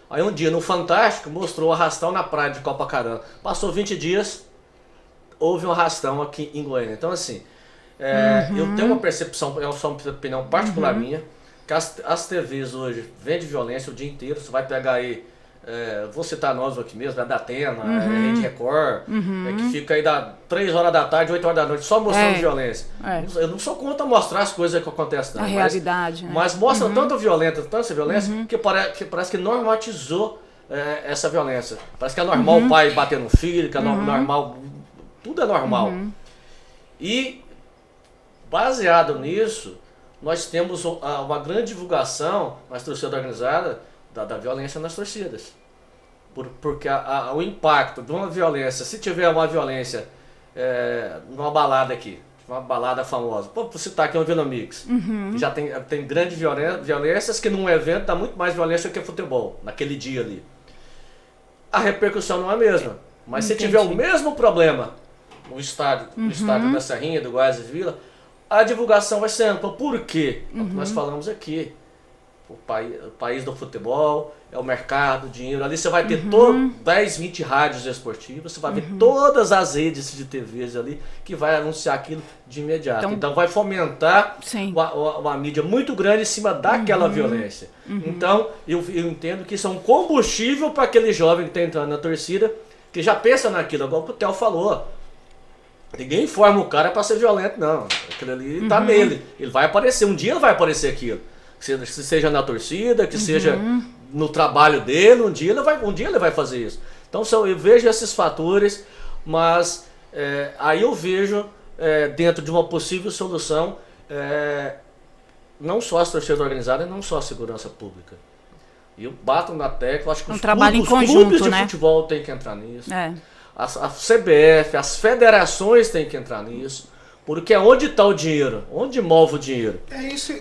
Aí um dia no Fantástico mostrou o arrastão na praia de Copacabana. Passou 20 dias, houve um arrastão aqui em Goiânia. Então assim, eu tenho uma percepção, é só uma opinião particular minha, que as TVs hoje vendem violência o dia inteiro. Você vai pegar aí, vou citar nós aqui mesmo, a Datena, a Rede Record, que fica aí da 3 horas da tarde, 8 horas da noite, só mostrando violência. Eu não sou contra mostrar as coisas que acontecem, não. A realidade. Mas mostra tanta violência, que parece que normatizou essa violência. Parece que é normal o pai bater no filho, que é normal, tudo é normal. E, baseado nisso, nós temos uma grande divulgação nas torcidas organizadas da violência nas torcidas. Porque o impacto de uma violência, se tiver uma violência numa balada aqui, uma balada famosa, vou citar aqui uma Vila Mix, que já tem grandes violências, que num evento dá muito mais violência que futebol, naquele dia ali. A repercussão não é a mesma, mas se tiver o mesmo problema no estádio da Serrinha, do Goiás e Vila, a divulgação vai ser ampla. Por quê? É o que nós falamos aqui. O país do futebol, é o mercado, o dinheiro. Ali você vai ter 10, 20 rádios esportivas, você vai ver todas as redes de TVs ali que vai anunciar aquilo de imediato. Então vai fomentar uma mídia muito grande em cima daquela violência. Então eu entendo que isso é um combustível para aquele jovem que está entrando na torcida, que já pensa naquilo, igual que o Theo falou. Ninguém informa o cara para ser violento, não. Aquilo ali está nele. Ele vai aparecer, um dia vai aparecer aquilo. Que seja na torcida, que seja no trabalho dele, um dia ele vai fazer isso. Então eu vejo esses fatores, mas aí eu vejo dentro de uma possível solução não só as torcidas organizadas, não só a segurança pública. E eu bato na tecla, acho que os clubes de futebol têm que entrar nisso. A CBF, as federações têm que entrar nisso. Porque é onde está o dinheiro, onde move o dinheiro.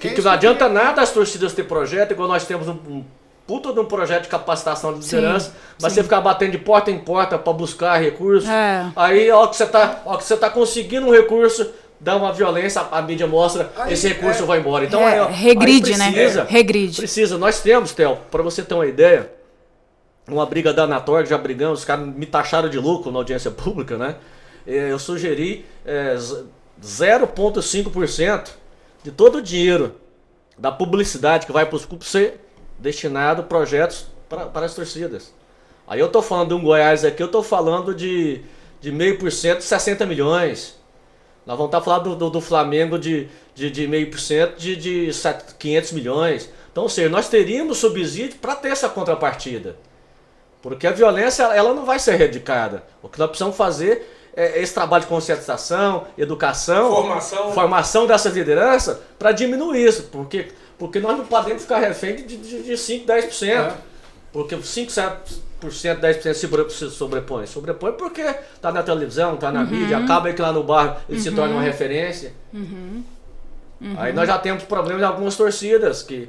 Que não adianta nada as torcidas ter projeto, igual nós temos um puta de um projeto de capacitação de liderança, mas você ficar batendo de porta em porta para buscar recursos. Aí, ó que você tá conseguindo um recurso, dá uma violência, a mídia mostra, esse recurso vai embora. Então regride, né? Regride. Precisa. Nós temos, Theo, para você ter uma ideia, uma briga da Anatorg, já brigamos, os caras me taxaram de lucro na audiência pública, né? Eu sugeri 0,5% de todo o dinheiro da publicidade que vai para os clubes ser destinado a projetos para as torcidas. Aí eu estou falando de um Goiás aqui, eu estou falando de 0,5%, 60 milhões. Nós vamos estar falando do Flamengo de 0,5%, de 500 milhões. Então, ou seja, nós teríamos subsídio para ter essa contrapartida. Porque a violência, ela não vai ser erradicada. O que nós precisamos fazer é esse trabalho de conscientização, educação, formação dessas lideranças para diminuir isso. Porque nós não podemos ficar refém de 5%, 10%. Porque 5%, 7%, 10% se sobrepõe. Sobrepõe porque está na televisão, está na mídia, acaba que lá no bairro ele se torna uma referência. Aí nós já temos problemas em algumas torcidas que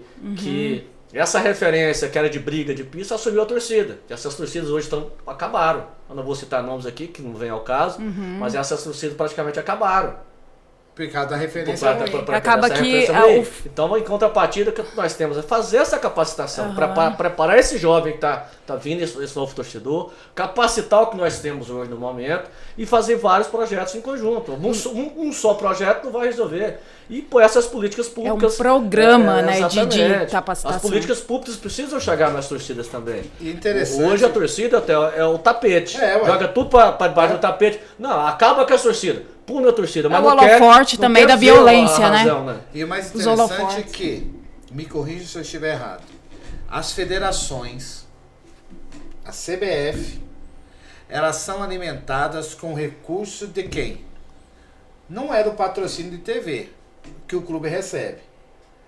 essa referência que era de briga, de pista, assumiu a torcida. E essas torcidas hoje acabaram. Eu não vou citar nomes aqui, que não vem ao caso, mas essas torcidas praticamente acabaram. Por causa da referência acaba que Então, em contrapartida, o que nós temos é fazer essa capacitação, preparar esse jovem que está vindo, esse novo torcedor, capacitar o que nós temos hoje no momento e fazer vários projetos em conjunto. Um só projeto não vai resolver. E pôr essas políticas públicas... É um programa de capacitação. As políticas públicas precisam chegar nas torcidas também. E interessante. Hoje a torcida até é o tapete. Joga tudo para debaixo do tapete. Não, acaba com a torcida. Pula a torcida. Mas o holoforte também da violência, razão, né? E o mais interessante é que, me corrija se eu estiver errado, as federações, a CBF, elas são alimentadas com recurso de quem? Não é do patrocínio de TV que o clube recebe.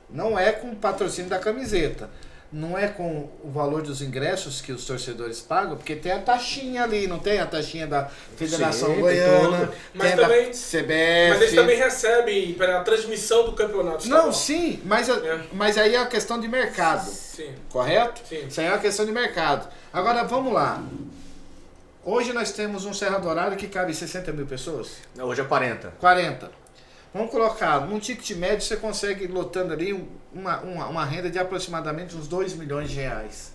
Não é com o patrocínio da camiseta. Não é com o valor dos ingressos que os torcedores pagam, porque tem a taxinha ali, não tem a taxinha da Federação Goiana, mas tem também, da CBF. Mas eles também recebem pela transmissão do campeonato. Não, sim, mas aí é uma questão de mercado. Sim. Correto? Sim. Isso aí é uma questão de mercado. Agora, vamos lá. Hoje nós temos um Serra Dourada que cabe 60 mil pessoas? Hoje é 40. 40. Vamos colocar, num ticket médio você consegue lotando ali uma renda de aproximadamente uns 2 milhões de reais.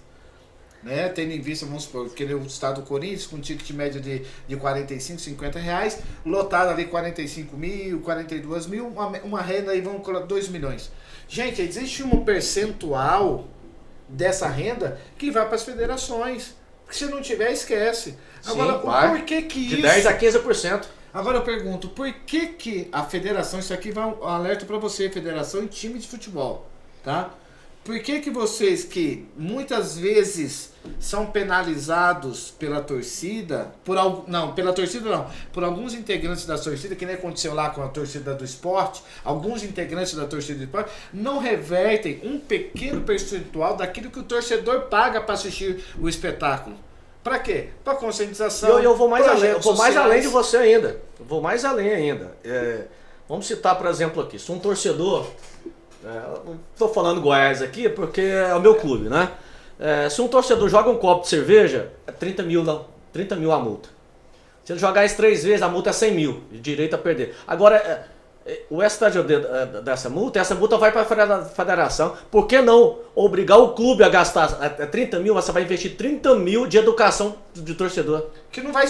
Né? Tendo em vista, vamos supor, que o estado do Corinthians, com um ticket médio de 45, 50 reais, lotado ali 45 mil, 42 mil, uma renda aí, vamos colocar 2 milhões. Gente, existe um percentual dessa renda que vai para as federações. Porque se não tiver, esquece. Agora, por que isso... De 10% a 15%. Agora eu pergunto, por que a federação, isso aqui vai um alerta para você, federação e time de futebol, tá? Por que vocês que muitas vezes são penalizados pela torcida, por alguns integrantes da torcida, que nem aconteceu lá com a torcida do esporte, alguns integrantes da torcida do esporte, não revertem um pequeno percentual daquilo que o torcedor paga para assistir o espetáculo? Para quê? Para conscientização. Eu vou mais além de você ainda. Vamos citar, por exemplo, aqui. Se um torcedor... Estou falando Goiás aqui porque é o meu clube, né? Se um torcedor joga um copo de cerveja, é 30 mil a multa. Se ele jogar isso 3 vezes, a multa é 100 mil. De direito a perder. Agora... o extra dessa multa, essa multa vai para a federação. Por que não obrigar o clube a gastar 30 mil? Você vai investir 30 mil de educação de torcedor. Que não vai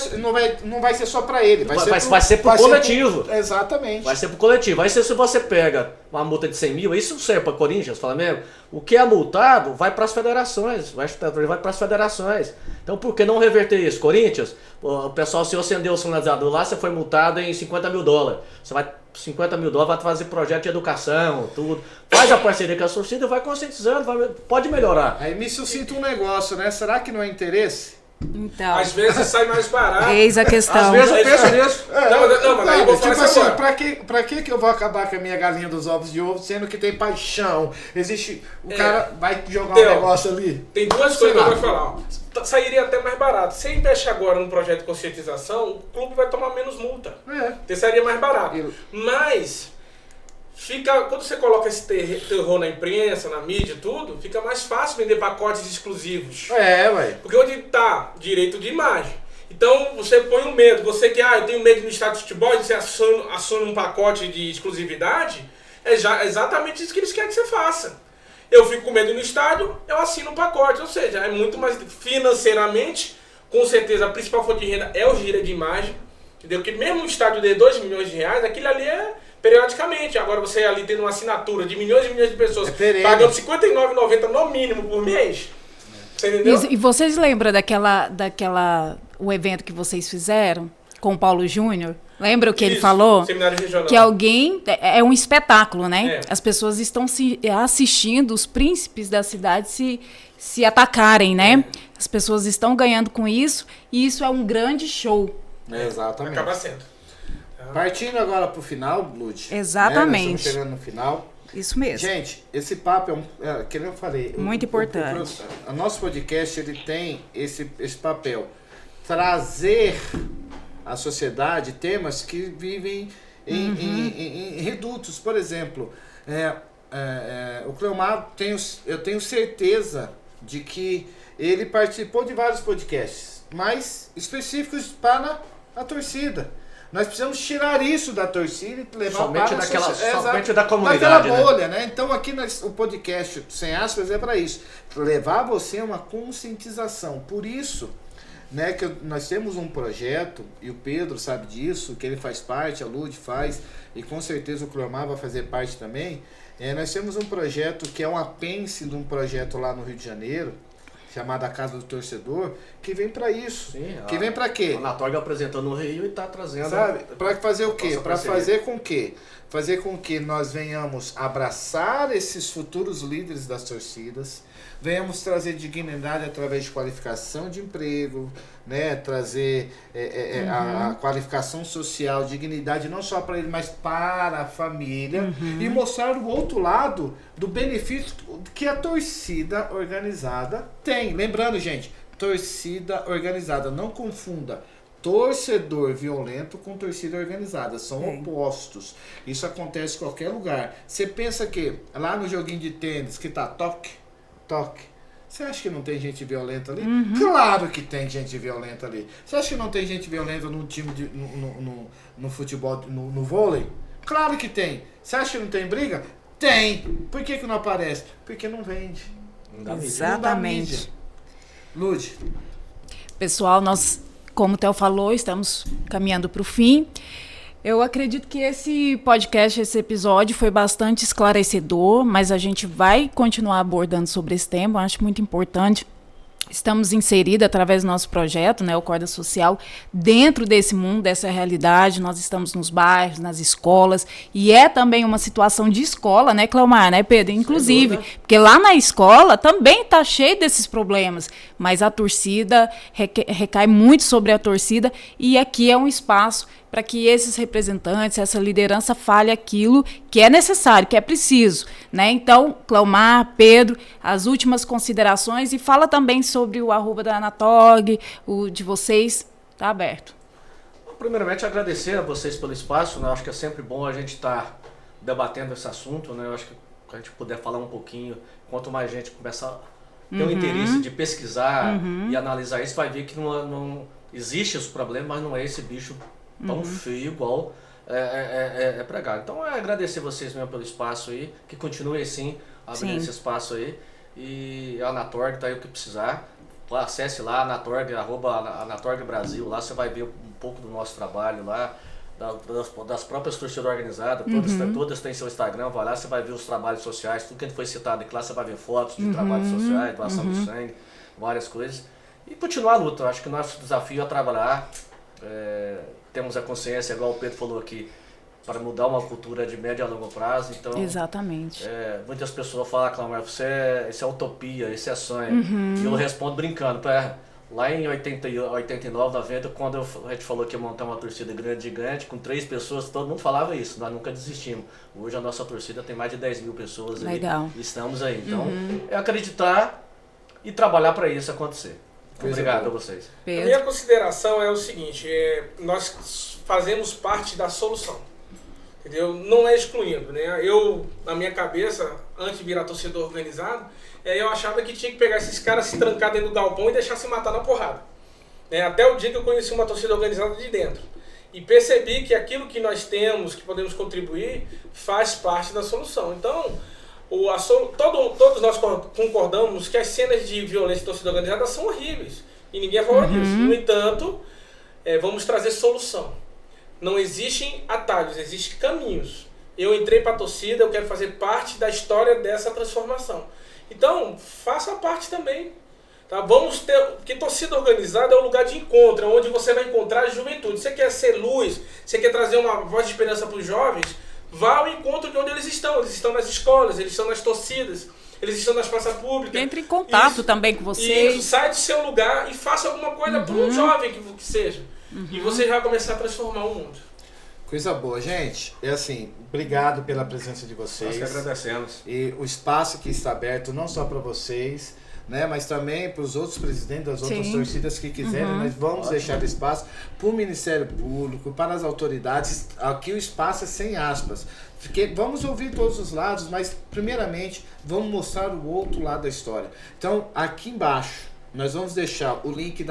ser só para ele. Vai ser pro coletivo. Exatamente. Vai ser pro coletivo. Aí se você pega uma multa de 100 mil, isso serve para Corinthians, Flamengo, o que é multado vai para as federações. Vai para as federações. Então por que não reverter isso? Corinthians, o pessoal, se acendeu o sinalizador lá, você foi multado em $50 mil. Você vai... $50 mil, vai fazer projeto de educação, tudo. Faz a parceria com a torcida, vai conscientizando, pode melhorar. Aí me suscita um negócio, né? Será que não é interesse? Então. Às vezes sai mais barato. Eis a questão. Às vezes eu penso nisso. Não, mas aí eu vou falar assim, pra que eu vou acabar com a minha galinha dos ovos de ovo, sendo que tem paixão? Existe... O cara vai jogar um negócio ali. Tem duas coisas que eu vou falar. Sairia até mais barato. Se investir agora no projeto de conscientização, o clube vai tomar menos multa. Sairia mais barato. Mas... quando você coloca esse terror na imprensa, na mídia e tudo, fica mais fácil vender pacotes exclusivos. Porque onde está direito de imagem. Então você põe um medo. Você que, eu tenho medo no estádio de futebol, e você aciona um pacote de exclusividade, é exatamente isso que eles querem que você faça. Eu fico com medo no estádio, eu assino um pacote. Ou seja, é muito mais financeiramente, com certeza a principal fonte de renda é o giro de imagem. Entendeu? Porque mesmo um estádio de R$2 milhões, aquilo ali é... periodicamente. Agora você ali tendo uma assinatura de milhões e milhões de pessoas pagando R$59,90 no mínimo por mês. Você entendeu? E vocês lembram o evento que vocês fizeram com o Paulo Júnior? Lembra o que ele Isso, falou? Seminário regional. Que alguém... É um espetáculo, né? É. As pessoas estão assistindo os príncipes da cidade se atacarem, né? As pessoas estão ganhando com isso e isso é um grande show. Exatamente. Acaba sendo. Partindo agora pro final, Lud. Exatamente. Né? Nós estamos chegando no final. Isso mesmo. Gente, esse papo que eu falei. Muito importante. O nosso podcast ele tem esse papel. Trazer à sociedade temas que vivem em redutos. Por exemplo, o Cleomar, eu tenho certeza de que ele participou de vários podcasts, mas específicos para a torcida. Nós precisamos tirar isso da torcida e levar somente da comunidade, daquela bolha, né? Então aqui o podcast Sem Aspas é para isso, levar você a uma conscientização. Por isso, né, que nós temos um projeto, e o Pedro sabe disso, que ele faz parte, a Lud faz, e com certeza o Cleomar vai fazer parte também. Nós temos um projeto que é um apêndice de um projeto lá no Rio de Janeiro, chamado A Casa do Torcedor, que vem para isso. Sim, que vem para quê? A Anatorg apresentou no Rio e está trazendo... Sabe? Para fazer o quê? Para parceria. fazer com que? Fazer com que nós venhamos abraçar esses futuros líderes das torcidas, venhamos trazer dignidade através de qualificação de emprego, né? Trazer a qualificação social, dignidade não só para ele, mas para a família, e mostrar o outro lado do benefício que a torcida organizada tem. Lembrando, gente, torcida organizada, não confunda torcedor violento com torcida organizada, são opostos. Isso acontece em qualquer lugar. Você pensa que lá no joguinho de tênis que tá toque, você acha que não tem gente violenta ali? Claro que tem gente violenta ali. Você acha que não tem gente violenta no time no futebol, no vôlei? Claro que tem. Você acha que não tem briga? Tem. Por que não aparece? Porque não vende. Não dá mídia. Exatamente. Lud. Pessoal, nós, como o Theo falou, estamos caminhando para o fim. Eu acredito que esse podcast, esse episódio foi bastante esclarecedor, mas a gente vai continuar abordando sobre esse tema, eu acho muito importante. Estamos inseridos através do nosso projeto, né, o Corda Social, dentro desse mundo, dessa realidade. Nós estamos nos bairros, nas escolas, e é também uma situação de escola, né, Cleomar, né, Pedro? Inclusive, porque lá na escola também está cheio desses problemas, mas a torcida recai muito sobre a torcida, e aqui é um espaço para que esses representantes, essa liderança fale aquilo que é necessário, que é preciso, né? Então, Cleomar, Pedro, as últimas considerações, e fala também sobre o @ da Anatorg, o de vocês, está aberto. Primeiramente, agradecer a vocês pelo espaço, né? Eu acho que é sempre bom a gente estar debatendo esse assunto, né? Eu acho que a gente puder falar um pouquinho, quanto mais gente começar a ter o interesse de pesquisar e analisar isso, vai ver que não existe os problemas, mas não é esse bicho tão feio igual é pregado. Então é agradecer vocês mesmo pelo espaço aí, que continue assim, abrindo esse espaço aí. E a Anatorg tá aí o que precisar. Acesse lá, Anatorg, @Anatorg Brasil, lá você vai ver um pouco do nosso trabalho lá, das próprias torcidas organizadas, todas têm seu Instagram, vai lá, você vai ver os trabalhos sociais, tudo que foi citado aqui lá, você vai ver fotos de trabalhos sociais, doação de sangue, várias coisas. E continuar a luta, eu acho que o nosso desafio é trabalhar. Temos a consciência, igual o Pedro falou aqui, para mudar uma cultura de médio a longo prazo. Então, exatamente. Muitas pessoas falam, Cleomar, isso é utopia, isso é sonho. E eu respondo brincando. Lá em 89, 90, quando a gente falou que ia montar uma torcida grande, gigante, com 3 pessoas, todo mundo falava isso, nós nunca desistimos. Hoje a nossa torcida tem mais de 10 mil pessoas. Legal. E estamos aí. Então, é acreditar e trabalhar para isso acontecer. Obrigado a vocês. Pedro. A minha consideração é o seguinte, nós fazemos parte da solução, entendeu? Não é excluindo, né? Eu, na minha cabeça, antes de virar torcedor organizado, eu achava que tinha que pegar esses caras, se trancar dentro do galpão e deixar se matar na porrada. Até o dia que eu conheci uma torcida organizada de dentro. E percebi que aquilo que nós temos, que podemos contribuir, faz parte da solução. Então, todos nós concordamos que as cenas de violência e torcida organizada são horríveis. E ninguém é a favor disso. No entanto, vamos trazer solução. Não existem atalhos, existem caminhos. Eu entrei para a torcida, eu quero fazer parte da história dessa transformação. Então, faça parte também. Tá? Vamos ter, porque torcida organizada é um lugar de encontro, é onde você vai encontrar a juventude. Você quer ser luz, você quer trazer uma voz de esperança para os jovens, vá ao encontro de onde eles estão. Eles estão nas escolas, eles estão nas torcidas, eles estão nas praças públicas. Entre em contato também com vocês. Isso, sai do seu lugar e faça alguma coisa para um jovem que seja. E você vai começar a transformar o mundo. Coisa boa, gente. É assim, obrigado pela presença de vocês. Nós que agradecemos. E o espaço que está aberto não só para vocês, né, mas também para os outros presidentes das outras torcidas que quiserem. Nós vamos deixar espaço para o Ministério Público, para as autoridades. Aqui o espaço é sem aspas. Porque vamos ouvir todos os lados, mas primeiramente vamos mostrar o outro lado da história. Então, aqui embaixo, nós vamos deixar o link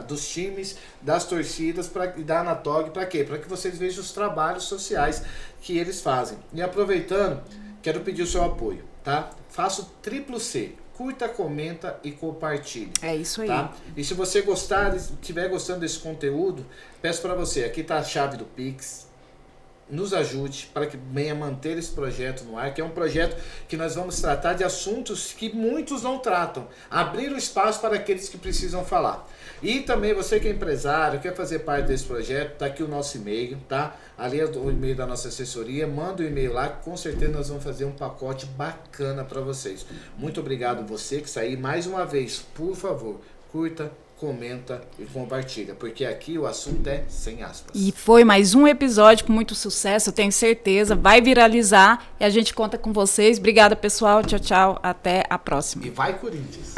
dos times, das torcidas e da Anatog. Para quê? Para que vocês vejam os trabalhos sociais que eles fazem. E aproveitando, quero pedir o seu apoio, tá? Faça o triplo C. Curta, comenta e compartilhe. É isso aí. Tá? E se você estiver gostando desse conteúdo, peço para você, aqui está a chave do Pix. Nos ajude para que venha manter esse projeto no ar, que é um projeto que nós vamos tratar de assuntos que muitos não tratam. Abrir o espaço para aqueles que precisam falar. E também você que é empresário, quer fazer parte desse projeto, está aqui o nosso e-mail, tá? Ali é o e-mail da nossa assessoria, manda o e-mail lá, que com certeza nós vamos fazer um pacote bacana para vocês. Muito obrigado você que saiu mais uma vez, por favor, curta, comenta e compartilha, porque aqui o assunto é sem aspas. E foi mais um episódio com muito sucesso, eu tenho certeza, vai viralizar e a gente conta com vocês. Obrigada, pessoal. Tchau, tchau. Até a próxima. E vai, Corinthians!